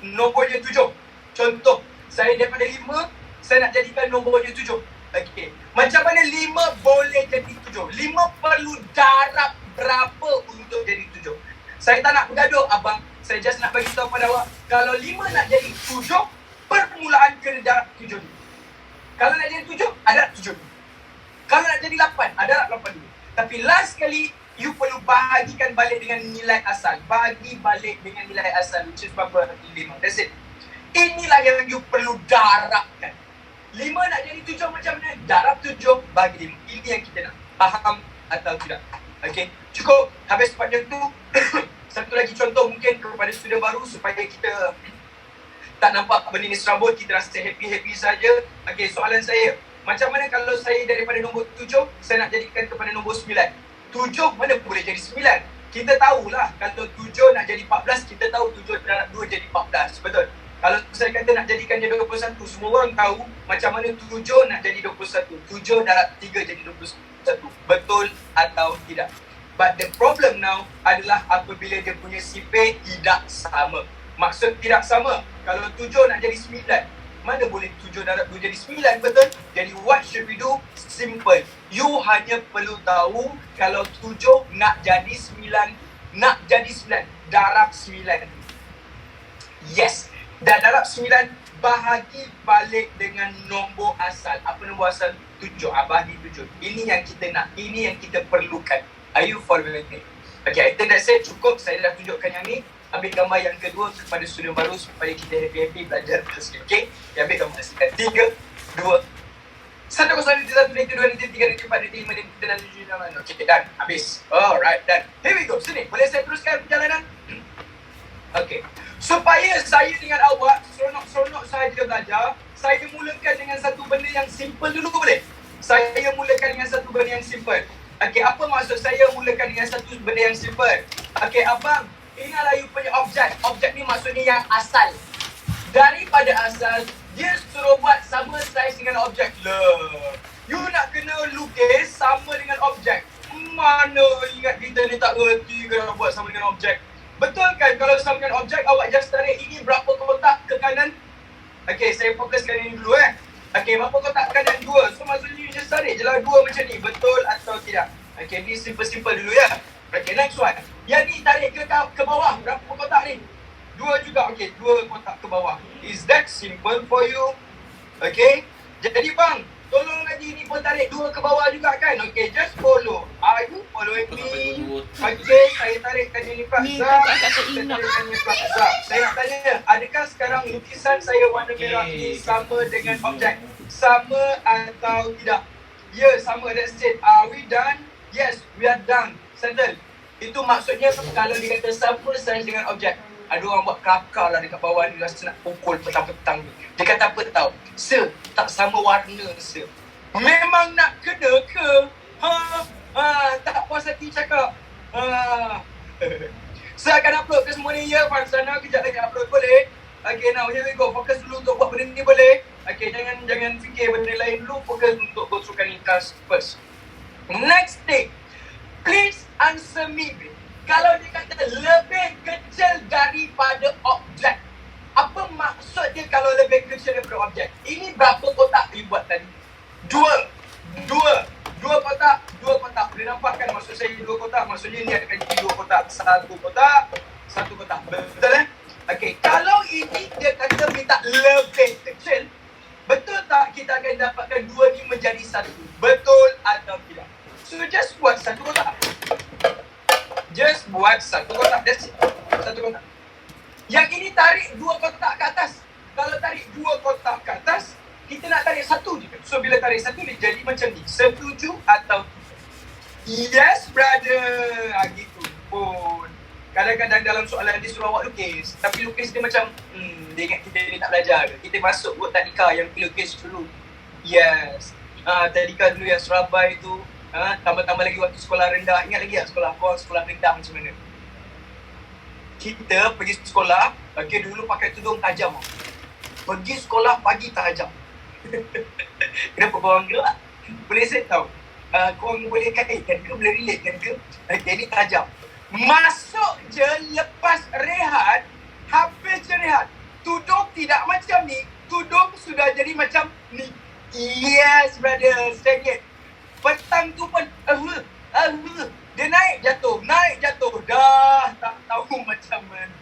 Nombornya 7. Contoh, saya daripada 5, saya nak jadikan nombornya 7. Okey. Macam mana 5 boleh jadi 7? 5 perlu darab berapa untuk jadi 7? Saya tak nak bergaduh, abang. Saya just nak bagi tahu pada awak, kalau 5 nak jadi 7, permulaan kena darab 7 dulu. Kalau nak jadi 7, ada 7 dulu. Kalau nak jadi 8, ada 8 dulu. Tapi last kali, you perlu bahagikan balik dengan nilai asal. Bagi balik dengan nilai asal, which is berapa? 5. That's it. Inilah yang you perlu darabkan. 5 nak jadi 7 macam mana? Darab 7 bagi 5. Ini yang kita nak. Faham atau tidak? Okey, cukup. Habis sepanjang tu, satu lagi contoh mungkin kepada student baru supaya kita tak nampak benda ni serabut, kita rasa happy-happy saja. Okey, soalan saya, macam mana kalau saya daripada nombor 7, saya nak jadikan kepada nombor 9? 7 mana boleh jadi 9? Kita tahulah kalau 7 nak jadi 14, kita tahu 7 darab 2 jadi 14, betul? Kalau saya kata nak jadikan dia 21, semua orang tahu macam mana 7 nak jadi 21. 7 darab 3 jadi 21. Betul atau tidak? But the problem now adalah apabila dia punya sifat tidak sama. Maksud tidak sama, kalau 7 nak jadi 9, mana boleh 7 darab 2 jadi 9, betul? Jadi what should we do? Simple. You hanya perlu tahu kalau 7 nak jadi 9, darab 9. Yes. Dah darab 9, bahagi balik dengan nombor asal. Apa nombor asal? 7. Bahagi 7. Ini yang kita nak. Ini yang kita perlukan. Are you following me? Okay, I think that's it. Cukup. Saya dah tunjukkan yang ni. Ambil gambar yang kedua kepada student baru supaya kita happy-happy belajar sikit. Okay? Ambil gambar sikit. 3, 2, 1, 0, 1, 2, 3, 4, 5, 6, 7, 8. Okay, done. Habis. Alright, done. Here we go. Sini. Boleh saya teruskan perjalanan? Okay. Supaya saya dengan awak seronok-seronok saja belajar, saya mulakan dengan satu benda yang simple dulu, boleh? Saya mulakan dengan satu benda yang simple. Okey, apa maksud saya mulakan dengan satu benda yang simple? Okey, abang, ingatlah you punya objek. Objek ni maksudnya yang asal. Daripada asal, dia suruh buat sama saiz dengan objek. You nak kena lukis sama dengan objek. Mana ingat kita ni tak reti kena buat sama dengan objek. Betul kan kalau sama dengan objek, awak just tarik ini berapa kotak ke kanan? Okey, saya fokuskan ini dulu Okey, berapa kotak ke kanan? 2. So maksudnya you just tarik je lah 2 macam ni. Betul atau tidak? Okey, ni simple-simple dulu ya. Okey, next one. Yang ni tarik ke bawah. Berapa kotak ni? 2 juga. Okey, 2 kotak ke bawah. Is that simple for you? Okey. Jadi bang, tolong lagi ni pun tarik 2 ke bawah juga kan? Okey, just follow. Are you following me? Okey, saya tarikkan ini Pak Zab. Saya nak tanya, adakah sekarang lukisan saya warna merah ini sama dengan objek? Sama atau tidak? Ya, sama. That's it. Are we done? Yes, we are done. Settle. Itu maksudnya kalau dia kata sama saiz dengan objek. Ada orang buat kelakar lah dekat bawah ni, rasa nak pukul petang-petang ni. Dia kata apa tahu? Sir, tak sama warna sir. Memang nak kena ke? Tak puas hati cakap. Saya akan upload ke semua ni ya. Farsana kejap lagi upload boleh? Okay, now here we go. Fokus dulu untuk buat benda ni boleh? Okay, jangan fikir benda lain dulu. Fokus untuk go through class first. Next thing. Please answer me. Kalau dia kata lebih kecil daripada objek, apa maksud dia kalau lebih kecil daripada objek? Ini berapa kotak you buat tadi? 2 kotak. Boleh nampak kan maksud saya 2 kotak? Maksudnya ni akan jadi 2 kotak. 1 kotak. Betul Okey, kalau ini dia kata minta lebih kecil, betul tak kita akan dapatkan 2 ni menjadi 1? Betul atau tidak? So just buat 1 kotak. Just buat 1 kotak. That's it. 1 kotak. Yang ini tarik 2 kotak ke atas. Kalau tarik 2 kotak ke atas, kita nak tarik 1 je. So bila tarik 1 dia jadi macam ni. Setuju atau tidak? Yes brother. Gitu pun. Kadang-kadang dalam soalan dia suruh awak lukis. Tapi lukis dia macam dia ingat kita ni tak belajar. Kita masuk buat tadika yang lukis dulu. Yes. Tadika dulu yang Surabaya tu. Tambah-tambah lagi waktu sekolah rendah. Ingat lagi tak sekolah rendah macam mana? Kita pergi sekolah, dulu pakai tudung tajam. Pergi sekolah pagi tajam. Kenapa korang gerak? Boleh saya tahu? Korang boleh kaitkan ke? Boleh relate kan ke? Ini tajam. Masuk je lepas rehat, habis je rehat. jadi macam ni. Yes, brother. Sedikit. Petang tu pun dia naik jatuh. Dah tak tahu macam mana.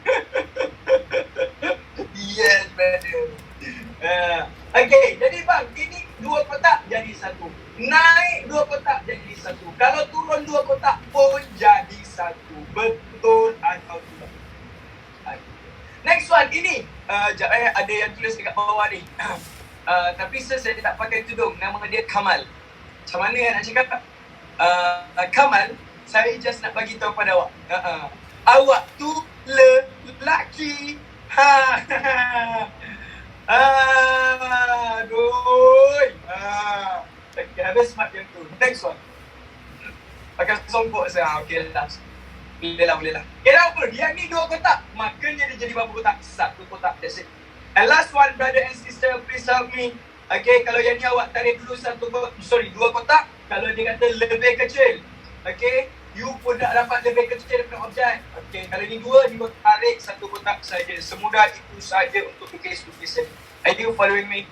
Yes, brother. Okay, jadi bang, ini 2 kotak jadi 1. Naik 2 kotak jadi 1. Kalau turun 2 kotak pun jadi 1. Betul atau tidak? Next one, ini. Ada yang tulis dekat bawah ni. Tapi saya tak pakai tudung. Nama dia Kamal. Macam mana nak cakap? Kamal, saya just nak bagi tahu pada awak. Awak tu lelaki. Aduh. Okay, habis smart yang tu. Next one. Pakai songkok saya. Okay lah. Boleh lah. Okay, apa? Yang ni 2 kotak. Makanya dia jadi berapa kotak? 1 kotak. That's it. And last one, brother and sister, please help me. Okay, kalau yang ni awak tarik dulu 2 kotak. Kalau dia kata lebih kecil. Okay, you pun tak dapat lebih kecil daripada objek. Okay, kalau ni 2, you tarik 1 kotak saja. Semudah itu saja untuk lukis-lukisan. Are you following me?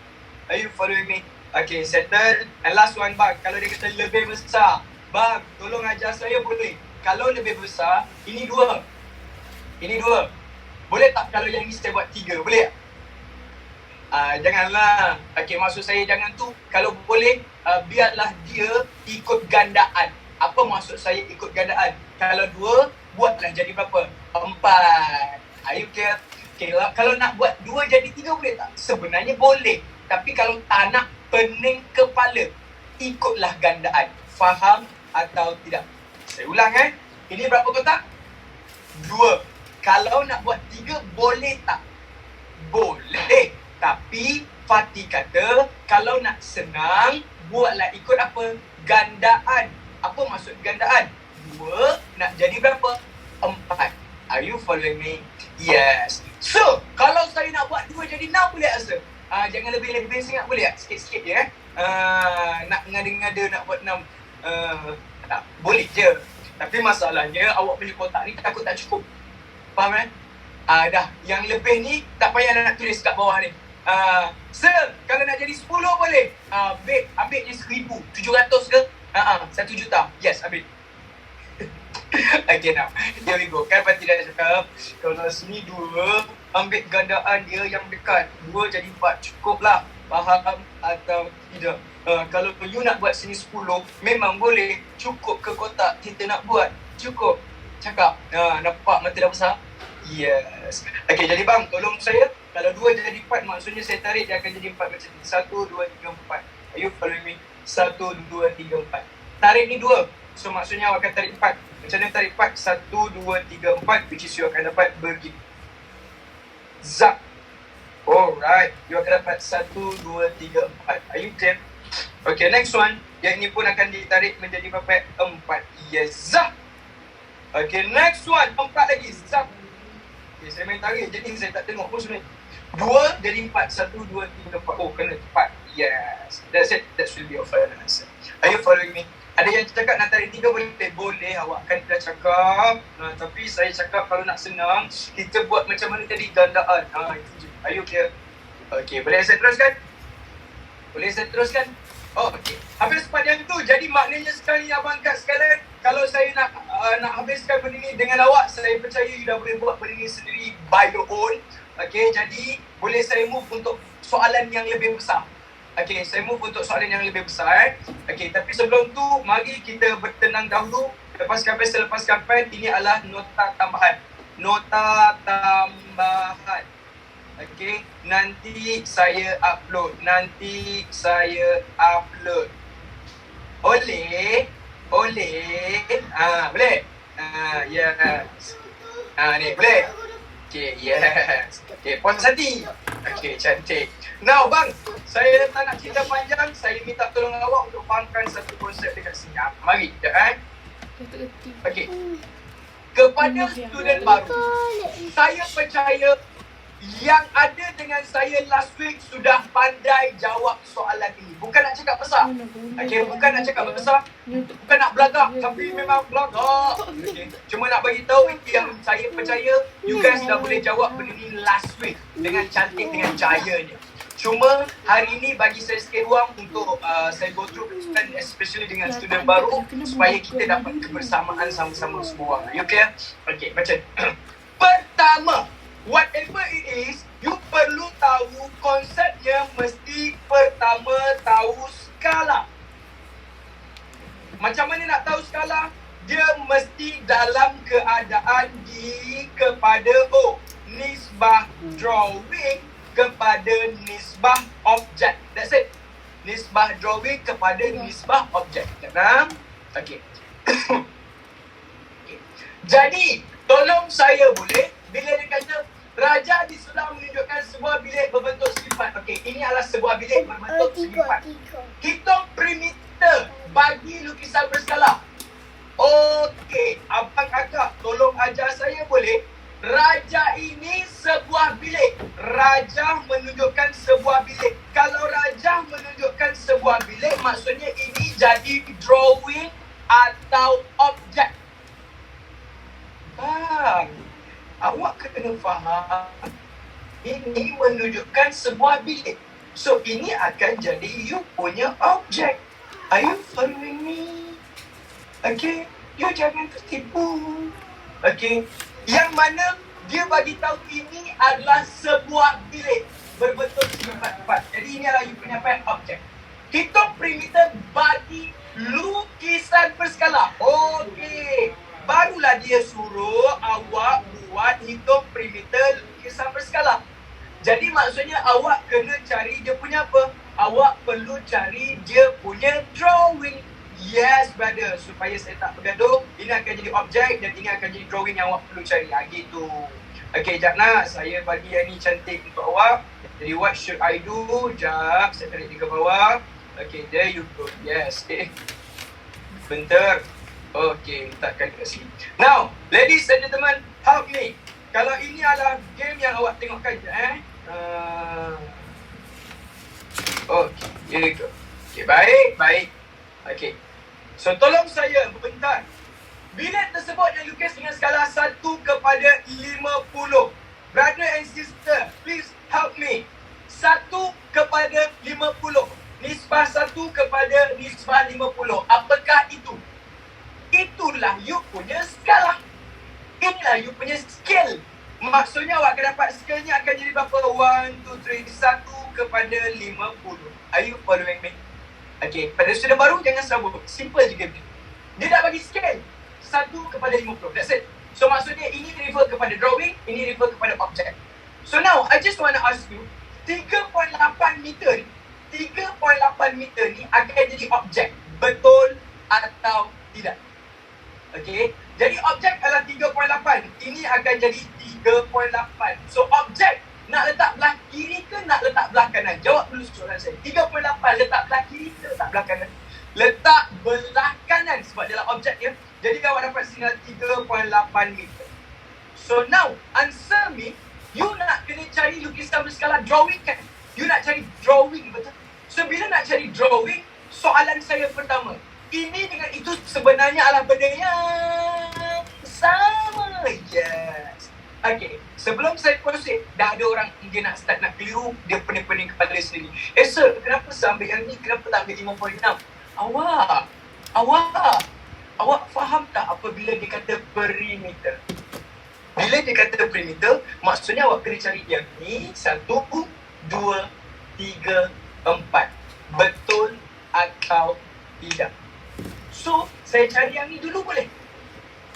Okay, settle. And last one, bang. Kalau dia kata lebih besar. Bang, tolong ajar saya boleh. Kalau lebih besar, ini 2. Boleh tak kalau yang ni saya buat 3? Boleh tak? Janganlah. Okay, maksud saya jangan tu. Kalau boleh, biarlah dia ikut gandaan. Apa maksud saya ikut gandaan? Kalau 2, buatlah jadi berapa? 4. Are you clear? Okay, kalau nak buat 2 jadi 3 boleh tak? Sebenarnya boleh. Tapi kalau tak nak pening kepala, ikutlah gandaan. Faham atau tidak? Saya ulang Ini berapa kotak? 2. Kalau nak buat 3 boleh tak? Boleh. Tapi Fatih kata kalau nak senang, buatlah ikut apa? Gandaan. Apa maksud gandaan? 2 nak jadi berapa? 4. Are you following me? Yes. So, kalau saya nak buat 2 jadi 6 boleh tak, sir? Jangan lebih-lebih sangat boleh tak? Sikit-sikit je nak ngada-ngada nak buat 6. Tak, boleh je. Tapi masalahnya awak punya kotak ni takut tak cukup. Faham dah. Yang lebih ni tak payah nak tulis kat bawah ni. Sir, kalau nak jadi 10 boleh. Babe, ambil je 1,700 ke? 1 juta. Yes, ambil. Okay, now. Here we go. Kan Fatih dah cakap, kalau sini 2, ambil gandaan dia yang dekat. 2 jadi 4. Cukup lah. Faham atau tidak? Kalau you nak buat sini 10, memang boleh. Cukup ke kotak kita nak buat? Cukup. Cakap. Nampak mata dah besar? Yes. Okay, jadi bang, tolong saya. Kalau 2 jadi 4, maksudnya saya tarik dia akan jadi 4 macam ni. 1, 2, 3, 4. Are you following me? 1, 2, 3, 4. Tarik ni 2. So maksudnya awak akan tarik 4. Macam mana tarik 4? 1, 2, 3, 4. Which is you akan dapat begini. Zap. Alright. You akan dapat 1, 2, 3, 4. Are you clear? Okay, next one. Yang ini pun akan ditarik menjadi berapa? 4. Yes. Zap. Okay, next one. 4 lagi. Zap. Okay, saya main tarik. Jadi saya tak tengok pun sebenarnya. 2 jadi 4. 1, 2, 3, 4. Oh, kena 4. Yes. That's it. That should be your final answer. Are you following me? Ada yang cakap nak tarik 3 boleh? Boleh. Awak kan dah cakap. Tapi saya cakap kalau nak senang, kita buat macam mana tadi? Gandaan. Itu je. Are you clear? Okay, boleh saya teruskan? Oh, okay. Habis part yang tu. Jadi maknanya sekali abang kat sekalian, kalau saya nak habiskan benda ni dengan awak, saya percaya you dah boleh buat benda ni sendiri by your own. Okay, jadi boleh saya move untuk soalan yang lebih besar. Okay, saya move untuk soalan yang lebih besar. Okay, tapi sebelum tu, mari kita bertenang dahulu. Lepaskan pen, selepaskan pen. Ini adalah nota tambahan. Okay, nanti saya upload. Boleh? Boleh? Yes. Ni boleh? Okay, yes. Okay, puas hati. Okay, cantik. Now bang, saya tak nak cerita panjang. Saya minta tolong awak untuk fahamkan satu konsep dekat sini. Mari, sekejap Okay. Kepada student baru, saya percaya yang ada dengan saya last week sudah pandai jawab soalan ini. Bukan nak cakap besar. Okay, bukan nak cakap besar. Bukan nak belagak. Tapi memang belagak. Okay. Cuma nak bagi tahu yang saya percaya you guys dah boleh jawab benda ni last week dengan cantik, dengan jayanya. Cuma hari ni bagi saya sikit ruang untuk saya go through and especially dengan student baru supaya kita dapat kebersamaan sama-sama semua orang. You clear? Okay, macam pertama, whatever it is, you perlu tahu konsepnya. Mesti pertama tahu skala. Macam mana nak tahu skala? Dia mesti dalam keadaan D kepada O. Nisbah drawing kepada nisbah objek. That's it. Nisbah drawing kepada nisbah objek. Faham? Okay. Okay. Jadi, tolong saya boleh, bila dia kata Raja di sebelah menunjukkan sebuah bilik berbentuk sifat. Okey, ini adalah sebuah bilik berbentuk sifat. Hitung perimeter bagi lukisan berskala. Okey, abang kakak tolong ajar saya boleh. Raja ini sebuah bilik. Raja menunjukkan sebuah bilik. Kalau Raja menunjukkan sebuah bilik, maksudnya ini jadi drawing atau objek. Awak kena faham. Ini menunjukkan sebuah bilik. So, ini akan jadi you punya objek. Are you following me? Okay, you jangan tertipu. Okay, yang mana dia bagi tahu ini adalah sebuah bilik berbentuk sifat. Jadi ini adalah you punya objek. Hitung perimeter bagi lukisan berskala. Okey, barulah dia suruh awak buat hitung perimeter lukisan berskala. Jadi maksudnya awak kena cari dia punya apa? Awak perlu cari dia punya drawing. Yes, brother. Supaya saya tak bergaduh, ini akan jadi objek dan ini akan jadi drawing yang awak perlu cari. Gitu. Okay, jap nak. Saya bagi yang ni cantik untuk awak. Jadi, what should I do? Jap, saya tarik dia ke bawah. Okay, there you go. Yes. Bentar. Okay, letakkan kat sini. Now, ladies and gentlemen, help me. Kalau ini adalah game yang awak tengokkan je, Okay, here you go. Okay, baik. Okay. So, tolong saya bentar. Bilik tersebut yang lukis dengan skala 1 kepada 50. Brother and sister, please help me. 1 kepada 50. Nisbah 1 kepada nisbah 50. Apakah itu? Itulah you punya skala. Inilah you punya scale. Maksudnya awak akan dapat scale-nya akan jadi berapa? 1, 2, 3, 1 kepada 50. Are you following me? Okay, pada student baru jangan sabuk. Simple je game. Dia dah bagi scale 1 kepada 50. That's it. So maksudnya ini refer kepada drawing, ini refer kepada objek. So now, I just want to ask you, 3.8 meter ni, 3.8 meter ni akan jadi objek. Betul atau tidak? Okay, jadi objek adalah 3.8. Ini akan jadi 3.8. So objek nak letak belah kiri ke nak letak belah kanan? Jawab dulu soalan saya. 3.8 letak belah kiri ke letak belah kanan? Letak belah kanan sebab dia adalah objek dia. Jadi awak dapat sinyal 3.8 meter. So now, answer me. You nak kena cari lukisan berskala drawing kan? You nak cari drawing, betul? So bila nak cari drawing, soalan saya pertama. Ini dengan itu sebenarnya adalah benda yang sama. Yes. Okay, sebelum saya proceed, dah ada orang dia nak start nak keliru, dia pening-pening kepala sendiri. Sir, kenapa saya ambil yang ni? Kenapa tak ambil 5.6? Awak faham tak apabila dia kata perimeter? Bila dia kata perimeter, maksudnya awak kena cari yang ni 1, 2, 3, 4. Betul atau tidak? So, saya cari yang ni dulu boleh?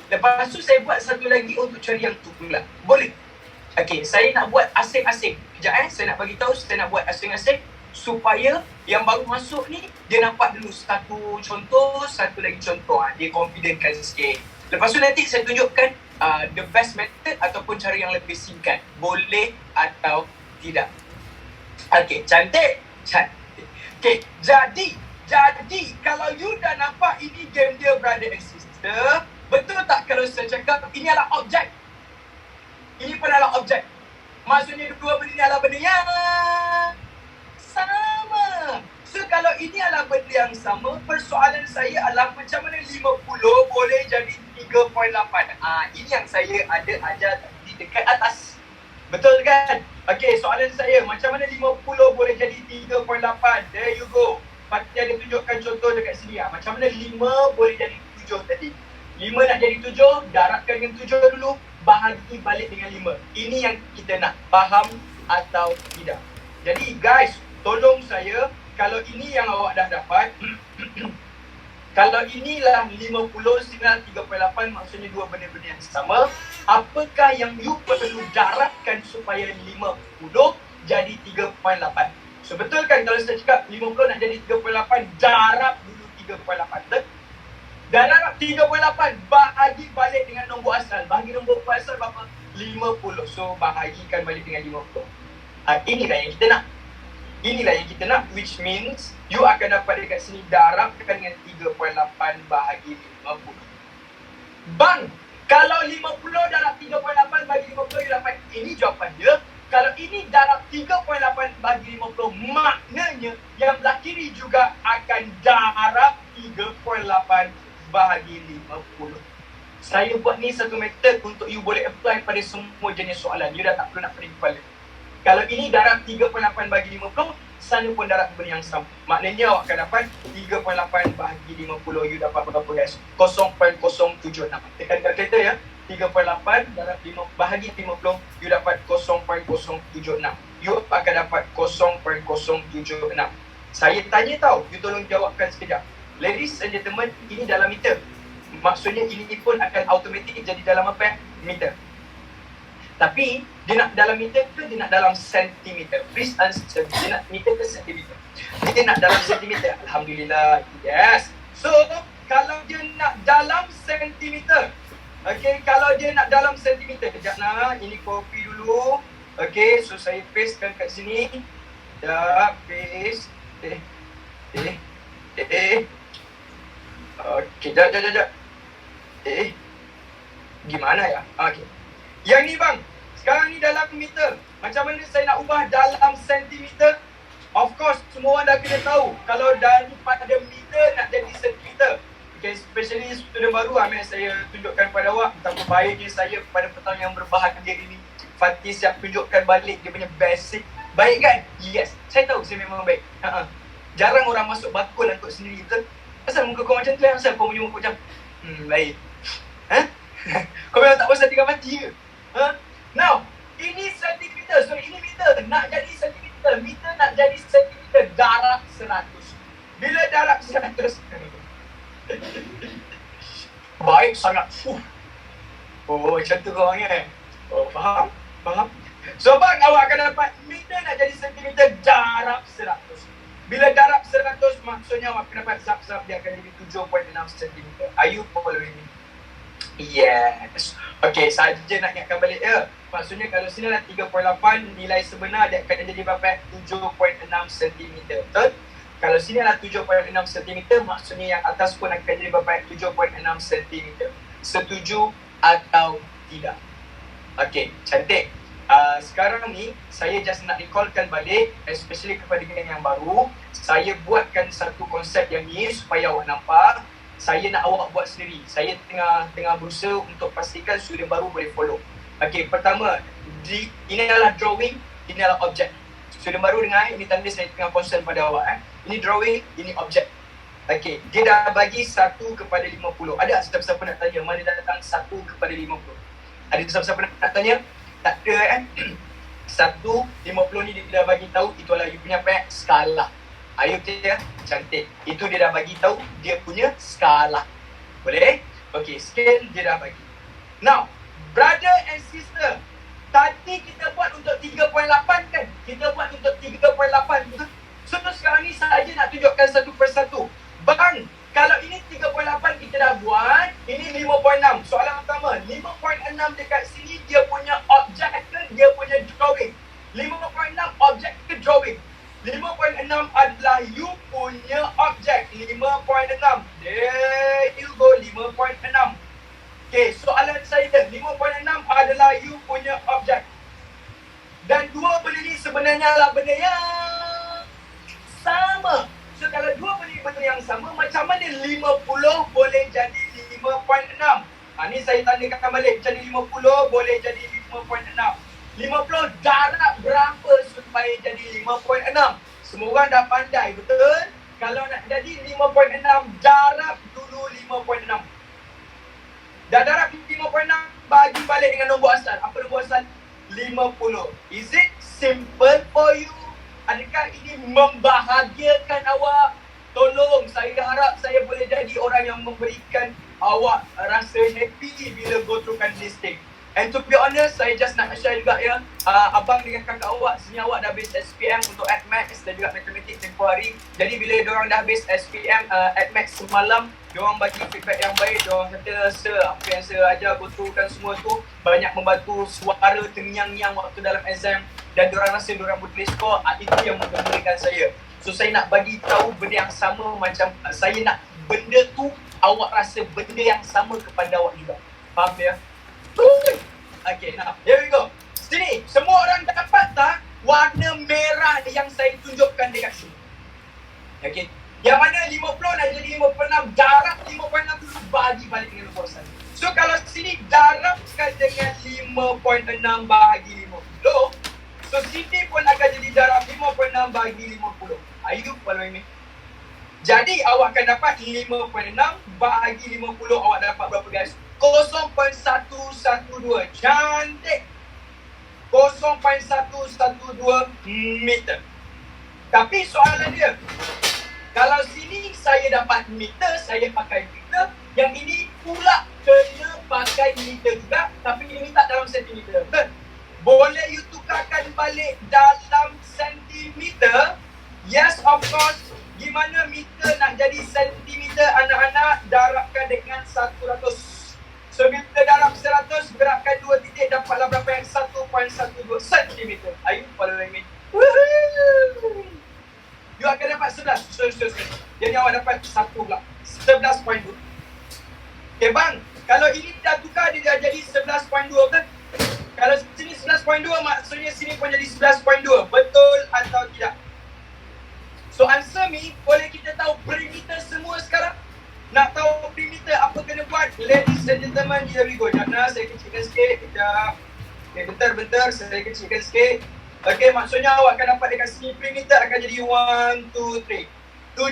Lepas tu saya buat satu lagi untuk cari yang tu pula. Boleh? Okay, saya nak buat asing-asing. Sekejap saya nak bagi tahu saya nak buat asing-asing supaya yang baru masuk ni dia nampak dulu satu contoh, satu lagi contoh. Dia confidentkan sikit. Lepas tu nanti saya tunjukkan the best method ataupun cara yang lebih singkat. Boleh atau tidak. Okay, cantik. Okay, jadi kalau you dah nampak ini game dia, brother and sister, betul tak kalau saya cakap ini adalah objek? Ini pun adalah objek. Maksudnya dua benda ni adalah benda yang sama. So kalau ini adalah benda yang sama, persoalan saya adalah macam mana 50 boleh jadi 3.8. Ini yang saya ada ajar di dekat atas. Betul kan? Okay, soalan saya, macam mana 50 boleh jadi 3.8? There you go. Fatih ada tunjukkan contoh dekat sini. Macam mana 5 boleh jadi 7 tadi? 5 nak jadi 7, darabkan dengan 7 dulu, bahagi balik dengan 5. Ini yang kita nak faham atau tidak. Jadi guys, tolong saya, kalau ini yang awak dah dapat, kalau inilah 50 dengan 3.8, maksudnya dua benda-benda yang sama. Apakah yang you perlu darabkan supaya 50 jadi 3.8? So betul kan kalau saya cakap 50 nak jadi 3.8, darab dulu 3.8. Betul? Darab 3.8, bahagi balik dengan nombor asal. Bahagi nombor asal berapa? 50. So bahagikan balik dengan 50. Inilah yang kita nak. Inilah yang kita nak, which means you akan dapat dekat sini darabkan dengan 3.8 bahagi 50. Bang, kalau 50 darab 3.8 bagi 50, you dapat ini jawapan dia. Kalau ini darab 3.8 bagi 50, maknanya yang belah kiri juga akan darab 3.8 bahagi 50. Saya buat ni satu method untuk you boleh apply pada semua jenis soalan. You dah tak perlu nak pening kepala. Kalau ini darab 3.8 bagi 50, sana pun darab benda yang sama. Maknanya awak akan dapat 3.8 bagi 50, you dapat berapa guys? 0.076. Tekan kalkulator ya. 3.8 darab 5 bahagi 50, you dapat 0.076. You akan dapat 0.076. Saya tanya tau, you tolong jawabkan sekejap. Ladies and gentlemen, ini dalam meter. Maksudnya ini pun akan automatik jadi dalam apa? Meter. Tapi dia nak dalam meter ke dia nak dalam sentimeter? Please answer. Dia nak meter ke sentimeter? Dia nak dalam sentimeter. Alhamdulillah. Yes. So kalau dia nak dalam sentimeter, okay, kalau dia nak dalam sentimeter, kejap nak, ini copy dulu. Okay, so saya pastekan kat sini. Dah paste. Okay, jap. Gimana ya? Okay. Yang ni bang, sekarang ni dalam meter. Macam mana saya nak ubah dalam sentimeter? Of course, semua orang dah kena tahu. Kalau daripada meter nak jadi sentimeter. Okay, especially student baru, saya tunjukkan pada awak betapa baiknya saya pada petang yang berbahagia ini. Fatih siap tunjukkan balik dia punya basic. Baik kan? Yes, saya tahu saya memang baik. Jarang orang masuk bakul untuk sendiri, betul? Asal muka kau macam tu, asal kau punya muka macam baik. Kau memang tak pasal tinggal mati ke? Now, ini sentimeter. So, ini meter. Nak jadi sentimeter. Meter nak jadi sentimeter. Darab 100. Bila darab 100? Baik sangat. Oh, macam tu kau orangnya. Oh, faham? So, bang, awak akan dapat meter nak jadi sentimeter. Darab 100. Bila darab 100, maksudnya awak akan dapat zap-zap dia akan jadi 7.6 cm. Are you following me? Yes. Okay, saja nak ingatkan balik ya. Maksudnya kalau sini lah 3.8, nilai sebenar dia akan jadi berapa? 7.6 cm. Betul? Kalau sini lah 7.6 cm, maksudnya yang atas pun akan jadi berapa? 7.6 cm. Setuju atau tidak? Okay, cantik. Sekarang ni, saya just nak recallkan balik, especially kepada yang baru. Saya buatkan satu konsep yang ni supaya awak nampak. Saya nak awak buat sendiri. Saya tengah berusaha untuk pastikan student baru boleh follow. Okey, pertama, ini adalah drawing, ini adalah objek. Student baru dengar, ini tanda saya tengah concern pada awak. Ini drawing, ini objek. Okey, dia dah bagi 1 kepada 50. Ada siapa-siapa nak tanya mana datang 1 kepada 50? Ada siapa-siapa nak tanya? Tak ada 1, 50 ni dia dah bagi tahu itu adalah you punya skala. Ayo dia cantik. Itu dia dah bagi tahu dia punya skala. Boleh? Okey, scale dia dah bagi. Now, brother and sister, tadi kita buat untuk 3.8 kan? Kita buat untuk 3.8 betul? So sekarang ni saja nak tunjukkan satu persatu. Bang, kalau ini 3.8 kita dah buat, ini 5.6. Soalan pertama, 5.6 dekat sini dia punya objek ke dia punya drawing? 5.6 objek ke drawing? 5.6 adalah you punya objek. 5.6. There you go, 5.6. Okay, soalan saya, 5.6 adalah you punya objek. Dan dua benda ni sebenarnya adalah benda yang sama. So kalau dua benda yang sama, macam mana 50 boleh jadi 5.6? Ni saya tandakan balik. Jadi 50 boleh jadi 5.6. 50 darab berapa? 5.6. Semua orang dah pandai, betul? Kalau nak jadi 5.6, darab dulu 5.6. Dah darab 5.6, bagi balik dengan nombor asal. Apa nombor asal? 50. Is it simple for you? Adakah ini membahagiakan awak? Tolong, saya harap saya boleh jadi orang yang memberikan awak rasa happy bila go throughkan this thing. And to be honest, saya just nak share juga ya, abang dengan kakak awak sebenarnya awak dah habis SPM untuk AdMax dan juga matematik tempoh hari. Jadi bila diorang dah habis SPM AdMax semalam, diorang bagi feedback yang baik. Diorang kata apa yang saya ajar go throughkan semua tu banyak membantu suara terngiang-ngiang waktu dalam exam, dan diorang rasa diorang boleh score. Itu yang menggembirakan saya. So saya nak bagi tahu benda yang sama, macam saya nak benda tu awak rasa benda yang sama kepada awak juga. Faham ya? Okay, now here we go. Sini, semua orang dapat tak warna merah yang saya tunjukkan dekat sini? Okay, yang mana 50 nak jadi 56, darab 5.6 dulu, bagi balik dengan nombor satu. So kalau sini darabkan dengan 5.6 bahagi 50, so sini pun akan jadi darab 5.6 bahagi 50. Are you following me? Jadi awak akan dapat 5.6 bahagi 50, awak dapat berapa guys? 0.112. Cantik. 0.112 meter. Tapi soalan dia, kalau sini saya dapat meter, saya pakai meter. Yang ini pula kena pakai meter juga, tapi ini tak dalam sentimeter. Betul? Boleh you tukarkan balik dalam sentimeter? Yes, of course. Gimana meter nak jadi sentimeter, anak-anak? Darabkan dengan 100. So, bila darab 100, gerakkan 2 titik, dapatlah berapa yang 1.12 cm. Are you following me? Woohoo! You akan dapat 11. Jadi awak dapat 1 pula. 11.2. Okay bang, kalau ini dah tukar, dia dah jadi 11.2 kan? Kalau sini 11.2, maksudnya sini pun jadi 11.2. Betul atau tidak? So answer me, boleh kita tahu perimeter semua sekarang? Nak tahu perimeter apa kena buat? Ladies and gentlemen, here we go. Jana, saya kecilkan sikit. Sekejap. Okay, bentar. Saya kecilkan sikit. Okay, maksudnya awak akan dapat dekat sini perimeter akan jadi 1, 2, 3. 7.6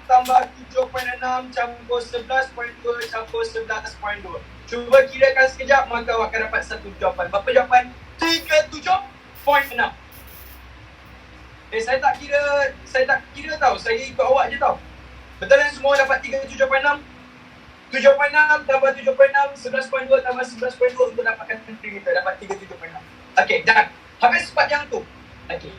tambah 7.6 campur 11.2 campur 11.2. Cuba kirakan sekejap, maka awak akan dapat satu jawapan. Berapa jawapan? 37.6. Saya tak kira tau. Saya ikut awak je tau. Betul yang semua dapat 37.6? 7.6 tambah 7.6, 11.2 tambah 11.2 untuk dapatkan perimeter. Dapat 37.6. Okay, dan habis part yang tu. Okay.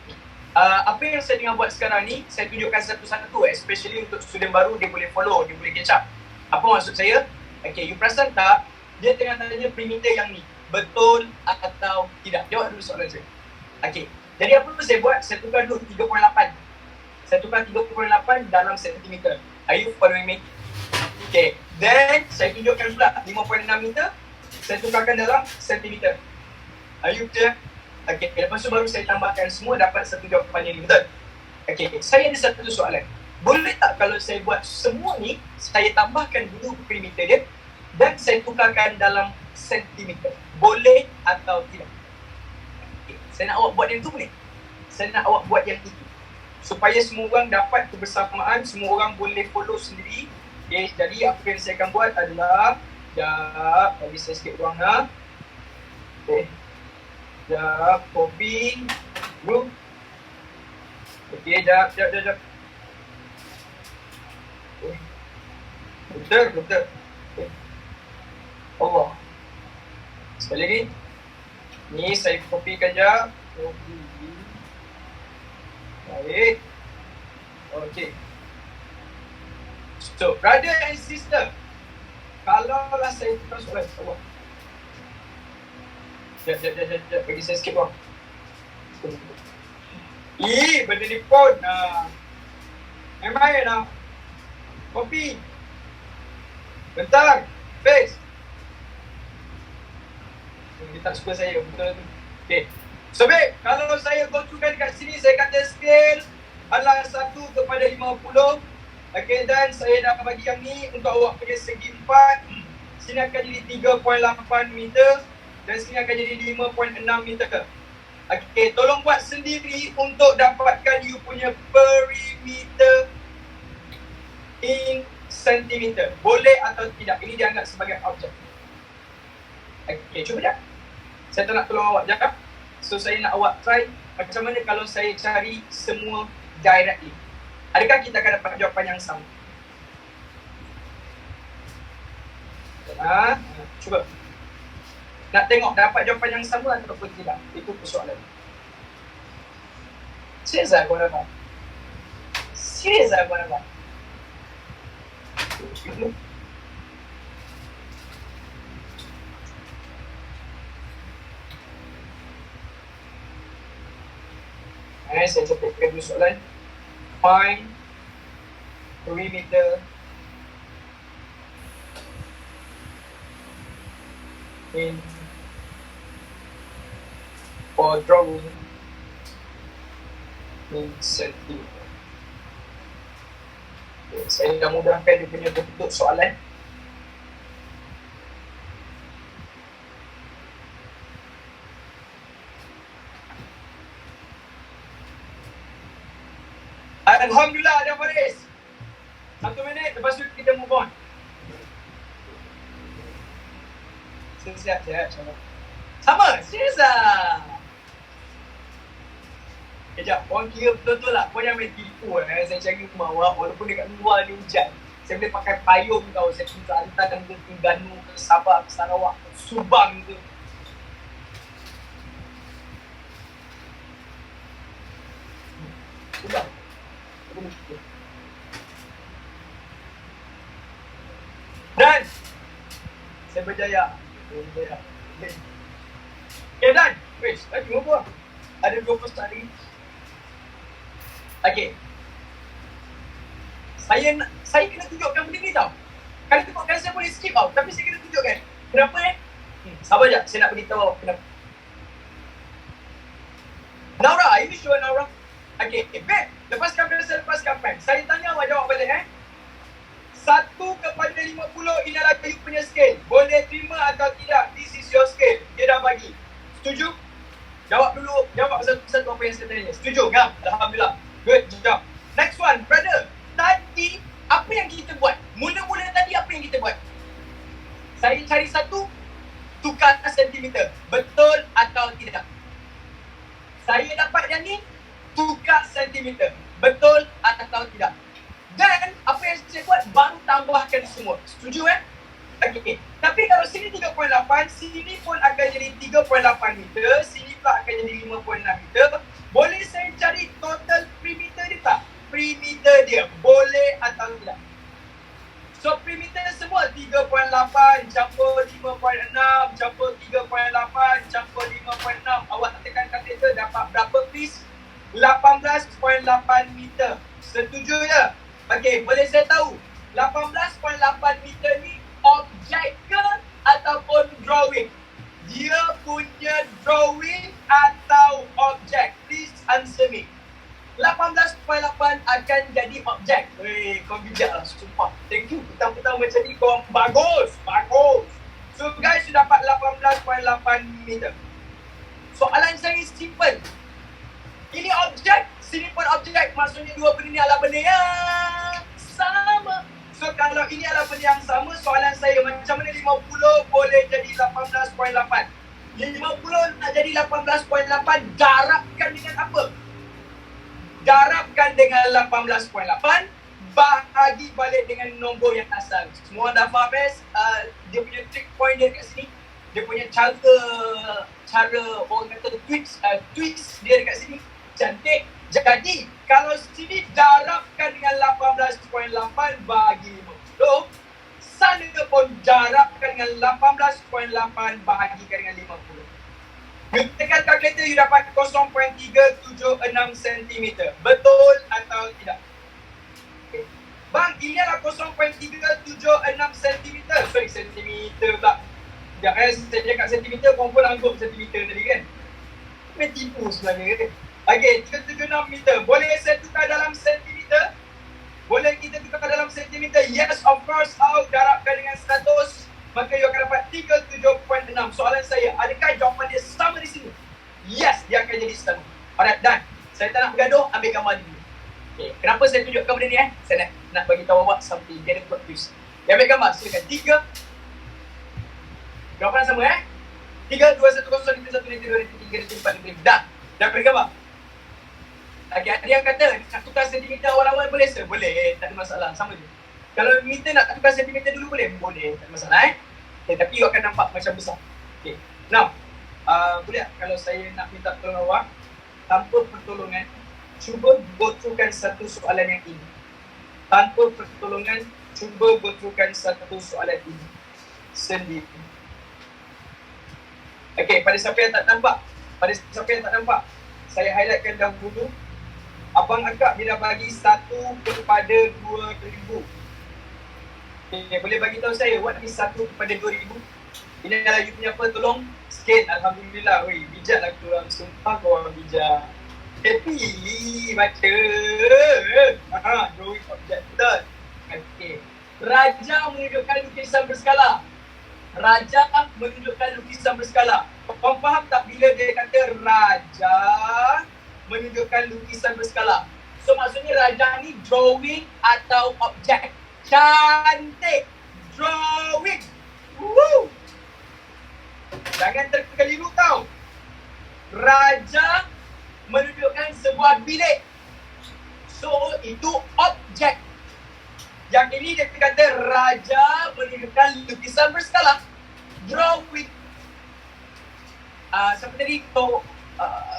Apa yang saya tengah buat sekarang ni, saya tunjukkan satu-satu. Especially untuk student baru, dia boleh follow, dia boleh catch up. Apa maksud saya? Okay, you perasan tak? Dia tengah tanya perimeter yang ni. Betul atau tidak? Jawab dulu soalan saya. Okay. Jadi apa saya buat? Saya tukar dulu 3.8. Saya tukar 3.8 dalam sentimeter. Are you following me? Okay. Then, saya tunjukkan pula 5.6 meter. Saya tukarkan dalam sentimeter. Are you clear? Okay. Lepas tu baru saya tambahkan semua, dapat satu jawapan yang betul. Okay. Saya ada satu soalan. Boleh tak kalau saya buat semua ni, saya tambahkan dulu perimeter dia dan saya tukarkan dalam sentimeter? Boleh atau tidak? Okay. Saya nak awak buat yang tu boleh? Saya nak awak buat yang itu. Supaya semua orang dapat kebersamaan, semua orang boleh follow sendiri. Okay, jadi apa yang saya akan buat adalah, sekejap, bagi saya sikit ruang lah. Okay, sekejap, copy, group. Okay, sekejap. Okay. Betul. Okay. Allah. Sekali lagi. Ni saya copykan sekejap. Copy. Baik. Okay. So, brother and sister, kalaulah saya tukar soalan, Allah. Sekejap. Bagi saya sikit bang. Benda ni pun. Main lah. Copy. Bentar. Paste. Dia tak suka saya. Betul tu. Okay. So baik, kalau saya go throughkan dekat sini, saya kata scale adalah 1 kepada 50. Okay, dan saya dah bagi yang ni untuk awak punya segi 4. Sini akan jadi 3.8 meter dan sini akan jadi 5.6 meter. Okey, tolong buat sendiri untuk dapatkan you punya perimeter in sentimeter. Boleh atau tidak? Ini dianggap sebagai objek. Okey, cuba jap. Saya tak nak tolong awak jap. So saya nak awak try macam mana kalau saya cari semua directly. Adakah kita akan dapat jawapan yang sama? Cuba. Nak tengok dapat jawapan yang sama ataupun tidak. Itu persoalan. Serius lah kau dapat. Serius lah kau dapat. Saya cetakkan dulu soalan. Find perimeter in for drawing in centimeter. Okay, saya dah mudahkan dia punya bentuk soalan. Alhamdulillah ada Faris. 1 minit lepas tu kita move on. Siap. Sama, serius lah. Kejap, orang kira betul-betul lah. Korang jangan main tipu saya cari rumah awak walaupun dekat luar ni hujan. Saya boleh pakai payung tau. Saya pergi hantar ke Terengganu ke Sabah ke Sarawak ke Subang ke. Subang. Dan saya berjaya. Okay, dan Wish, lagi apa? Ada 20 hari. Okay, saya kena tunjukkan benda ni tau. Kalau tengokkan saya boleh skip tau, tapi saya kena tunjukkan. Kenapa sabar je, saya nak beritahu kenapa. Naura, are you sure Naura? Okay, babe, lepaskan pen. Saya tanya awak jawab balik 1/50 ini adalah you punya scale. Boleh terima atau tidak? This is your scale. Dia dah bagi. Setuju? Jawab dulu. Jawab satu-satu apa yang saya tanya. Setuju kan? Alhamdulillah. Good job. Next one, brother. Tadi apa yang kita buat? Mula-mula tadi apa yang kita buat? Saya cari satu, tukar sentimeter. Betul atau tidak? Saya dapat yang ni, tukar sentimeter. Betul atau tidak? Dan apa yang saya buat, baru tambahkan semua. Setuju Okay. Tapi kalau sini 3.8, sini pun akan jadi 3.8 meter, sini pula akan jadi 5.6 meter. Boleh saya cari total perimeter dia tak? Perimeter dia, boleh atau tidak? So perimeter semua 3.8 campur 5.6 campur 3.8 campur 5.6. Awak tekan kalkulator dapat berapa please? 18.8 meter. Setuju ya? Okey, boleh saya tahu 18.8 meter ni objek ke ataupun drawing? Dia punya drawing atau objek? Please answer me. 18.8 akan jadi objek. Weh, kau bijak lah, sumpah. Thank you. Petang-petang macam ni kau bagus. So guys, sudah dapat 18.8 meter. Soalan saya simple. Ini objek, sini pun objek. Maksudnya dua benda ni adalah benda yang sama. So kalau ini adalah benda yang sama, soalan saya macam mana 50 boleh jadi 18.8? 50 nak jadi 18.8, darabkan dengan apa? Darabkan dengan 18.8, bahagi balik dengan nombor yang asal. Semua dah faham dia punya trick point dia kat sini. Dia punya cara orang kata twist dia dekat sini. Cantik. Jadi, kalau sini darabkan dengan 18.8 bagi 50, sana pun darabkan dengan 18.8 bahagikan dengan 50. You tekan kalkulator, you dapat 0.376 cm. Betul atau tidak? Okay. Bang, ini adalah 0.376 cm. Sorry, centimeter pula. Sekejap saya cakap centimeter, korang pun anggap centimeter tadi kan? Main tipu sebenarnya kan? Okey, 376 meter. Boleh saya tukar dalam sentimeter? Boleh kita tukar dalam sentimeter? Yes, of course. How? Darabkan dengan 100. Maka you akan dapat 37.6. Soalan saya, adakah jawapan dia sama di sini? Yes, dia akan jadi selalu. Alright, done. Saya tak nak bergaduh, ambil gambar dulu. Okay. Kenapa saya tunjukkan benda ni Saya nak bagi tahu awak something. Dia ada confuse. Dia ambil gambar, silakan. 3. Jawapan sama 3, 2, 1, 0, 1, 2, 3, 4, 5. Dah. Dah beri gambar. Okay, ada yang kata nak tukar sentimeter awal-awal boleh sir? Boleh, tak ada masalah. Sama je. Kalau meter nak tukar sentimeter dulu boleh? Boleh, tak ada masalah Okay, tapi you akan nampak macam besar. Okay. Now, boleh tak kalau saya nak minta tolong awak tanpa pertolongan, cuba go throughkan satu soalan yang ini. Tanpa pertolongan, cuba go throughkan satu soalan ini sendiri. Okay, pada siapa yang tak nampak, saya highlightkan dahulu. Abang Akak dia dah bagi 1/2000. Okay, boleh bagi tahu saya what is 1/2000? Ini adalah you punya apa, tolong sikit. Alhamdulillah, weh, bijak lah korang. Sumpah korang bijak. Happy baca. Drawing object, betul. Okay. Raja menunjukkan lukisan berskala. Korang faham tak bila dia kata raja menunjukkan lukisan berskala? So maksudnya raja ni drawing atau objek? Cantik. Drawing. Woo. Jangan terkeliru tau. Raja menunjukkan sebuah bilik. So itu objek. Yang ini dia kata raja menunjukkan lukisan berskala. Drawing. Siapa tadi kau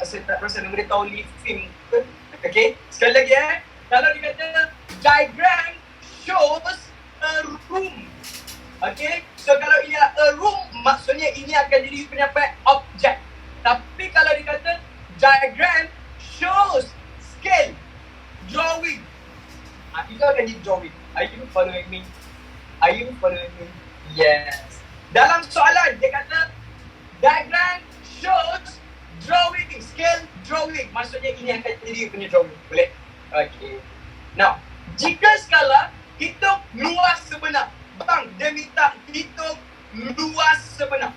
saya tak rasa nak beritahu living ke? Okay, sekali lagi kalau dia kata diagram shows a room. Okay, so kalau ini adalah a room, maksudnya ini akan jadi punya objek. Tapi kalau dia kata diagram shows scale, drawing, itu akan jadi drawing. Are you following me? Yes. Dalam soalan dia kata diagram shows drawing, scale, drawing. Maksudnya ini akan jadi punya drawing. Boleh? Okay. Now, jika skala hitung luas sebenar. Bang, dia minta hitung luas sebenar.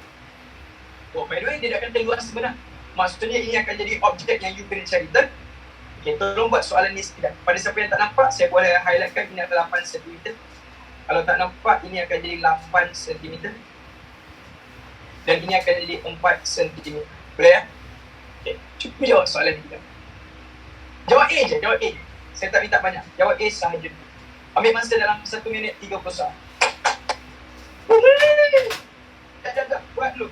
Oh, by the way, dia dah kata luas sebenar. Maksudnya ini akan jadi objek yang you kena cari. Okay, tolong buat soalan ni sekejap. Pada siapa yang tak nampak, saya boleh highlightkan ini adalah 8 cm. Kalau tak nampak, ini akan jadi 8 cm. Dan ini akan jadi 4 cm. Boleh Okay, cuba jawab soalan ni. Jawab A je. Saya tak minta banyak. Jawab A sahaja. Ambil masa dalam 1 minit 30 saat. Jap. Buat dulu.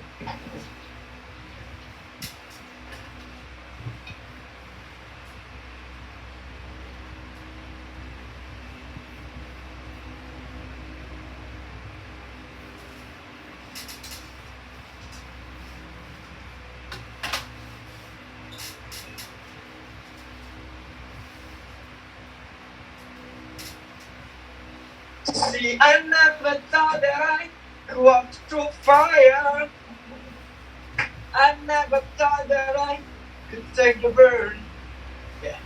See, I never thought that I could walk through fire. I never thought that I could take the burn. Yeah.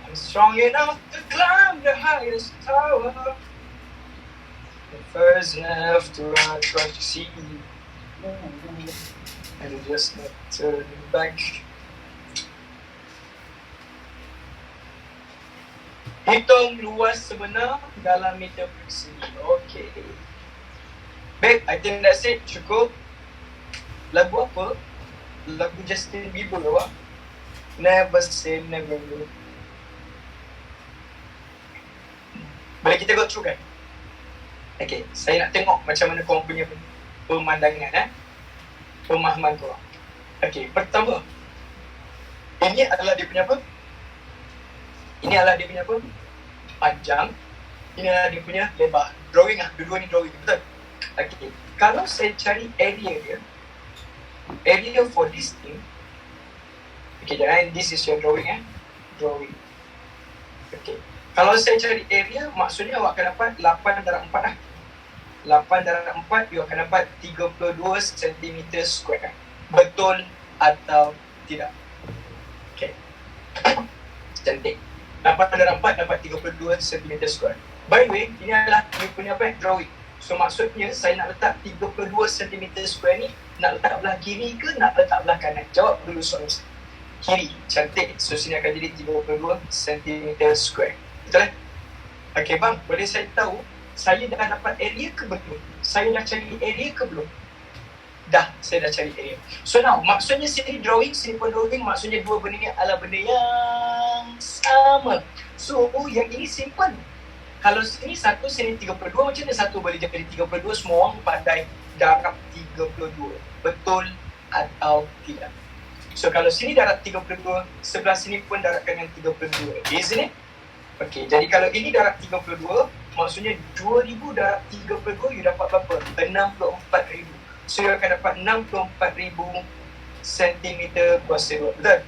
I'm strong enough to climb the highest tower. The first enough to run across the sea. And just not turn back. Hitung luas sebenar dalam meter persegi. Okay. Baik, I think that's it. Cukup. Lagu apa? Lagu Justin Bieber awak. Never say never. Boleh kita go through kan? Okay, saya nak tengok macam mana korang punya pemandangan pemahaman korang. Okay, pertama, ini adalah dia punya apa? Ini adalah dia punya apa? Panjang. Ini adalah dia punya lebar. Drawing dua-dua ni drawing, betul? Okay, kalau saya cari area dia, area for this thing. Okay, jangan this is your drawing drawing. Okay, kalau saya cari area, maksudnya awak akan dapat 8 darab 4 lah. 8 darab 4, you akan dapat 32 cm square. Betul atau tidak? Okay, cantik. 8 darab 4 dapat 32 cm square. By the way, ini adalah you punya drawing. So maksudnya saya nak letak 32 cm square ni, nak letak belah kiri ke nak letak belah kanan? Jawab dulu soalan saya. Kiri, cantik. So sini akan jadi 32 cm square. Betul kan? Okay bang, boleh saya tahu saya dah dapat area ke belum? Saya dah cari area ke belum? Dah, saya dah cari area. So now, maksudnya sini drawing, sini pun drawing, maksudnya dua benda ni adalah benda yang sama. So, yang ini simple. Kalau sini 1, sini 32, macam mana 1 boleh jadi 32? Semua orang pandai darab 32. Betul atau tidak? So, kalau sini darab 32, sebelah sini pun darabkan dengan 32. Isn't it? Okay, jadi kalau ini darab 32, maksudnya 2000 darab 32, you dapat berapa? 64,000. So, you akan dapat 64,000 cm kuasa 2. Betul?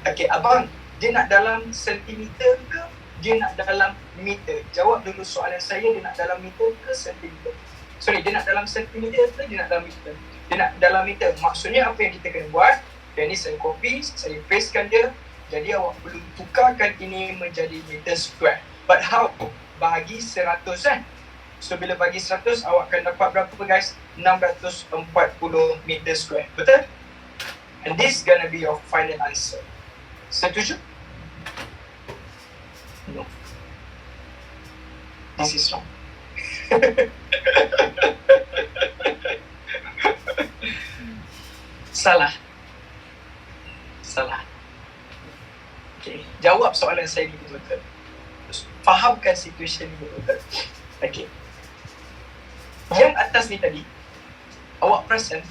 Okay, abang, dia nak dalam sentimeter ke? Dia nak dalam meter? Jawab dulu soalan saya, dia nak dalam meter ke sentimeter? Sorry, dia nak dalam sentimeter ke dia nak dalam meter? Dia nak dalam meter. Maksudnya apa yang kita kena buat? Dan ni saya copy, saya pastekan dia. Jadi awak perlu tukarkan ini menjadi meter square. But how? Bahagi 100 kan? So bila bagi 100, awak akan dapat berapa guys? 640 meter square. Betul? And this gonna be your final answer. Setuju? No. This is wrong. Salah. Salah. Okay. Jawab soalan saya ni betul-betul. Fahamkan situasi ni betul-betul. Okay. Yang atas ni tadi, awak perasan,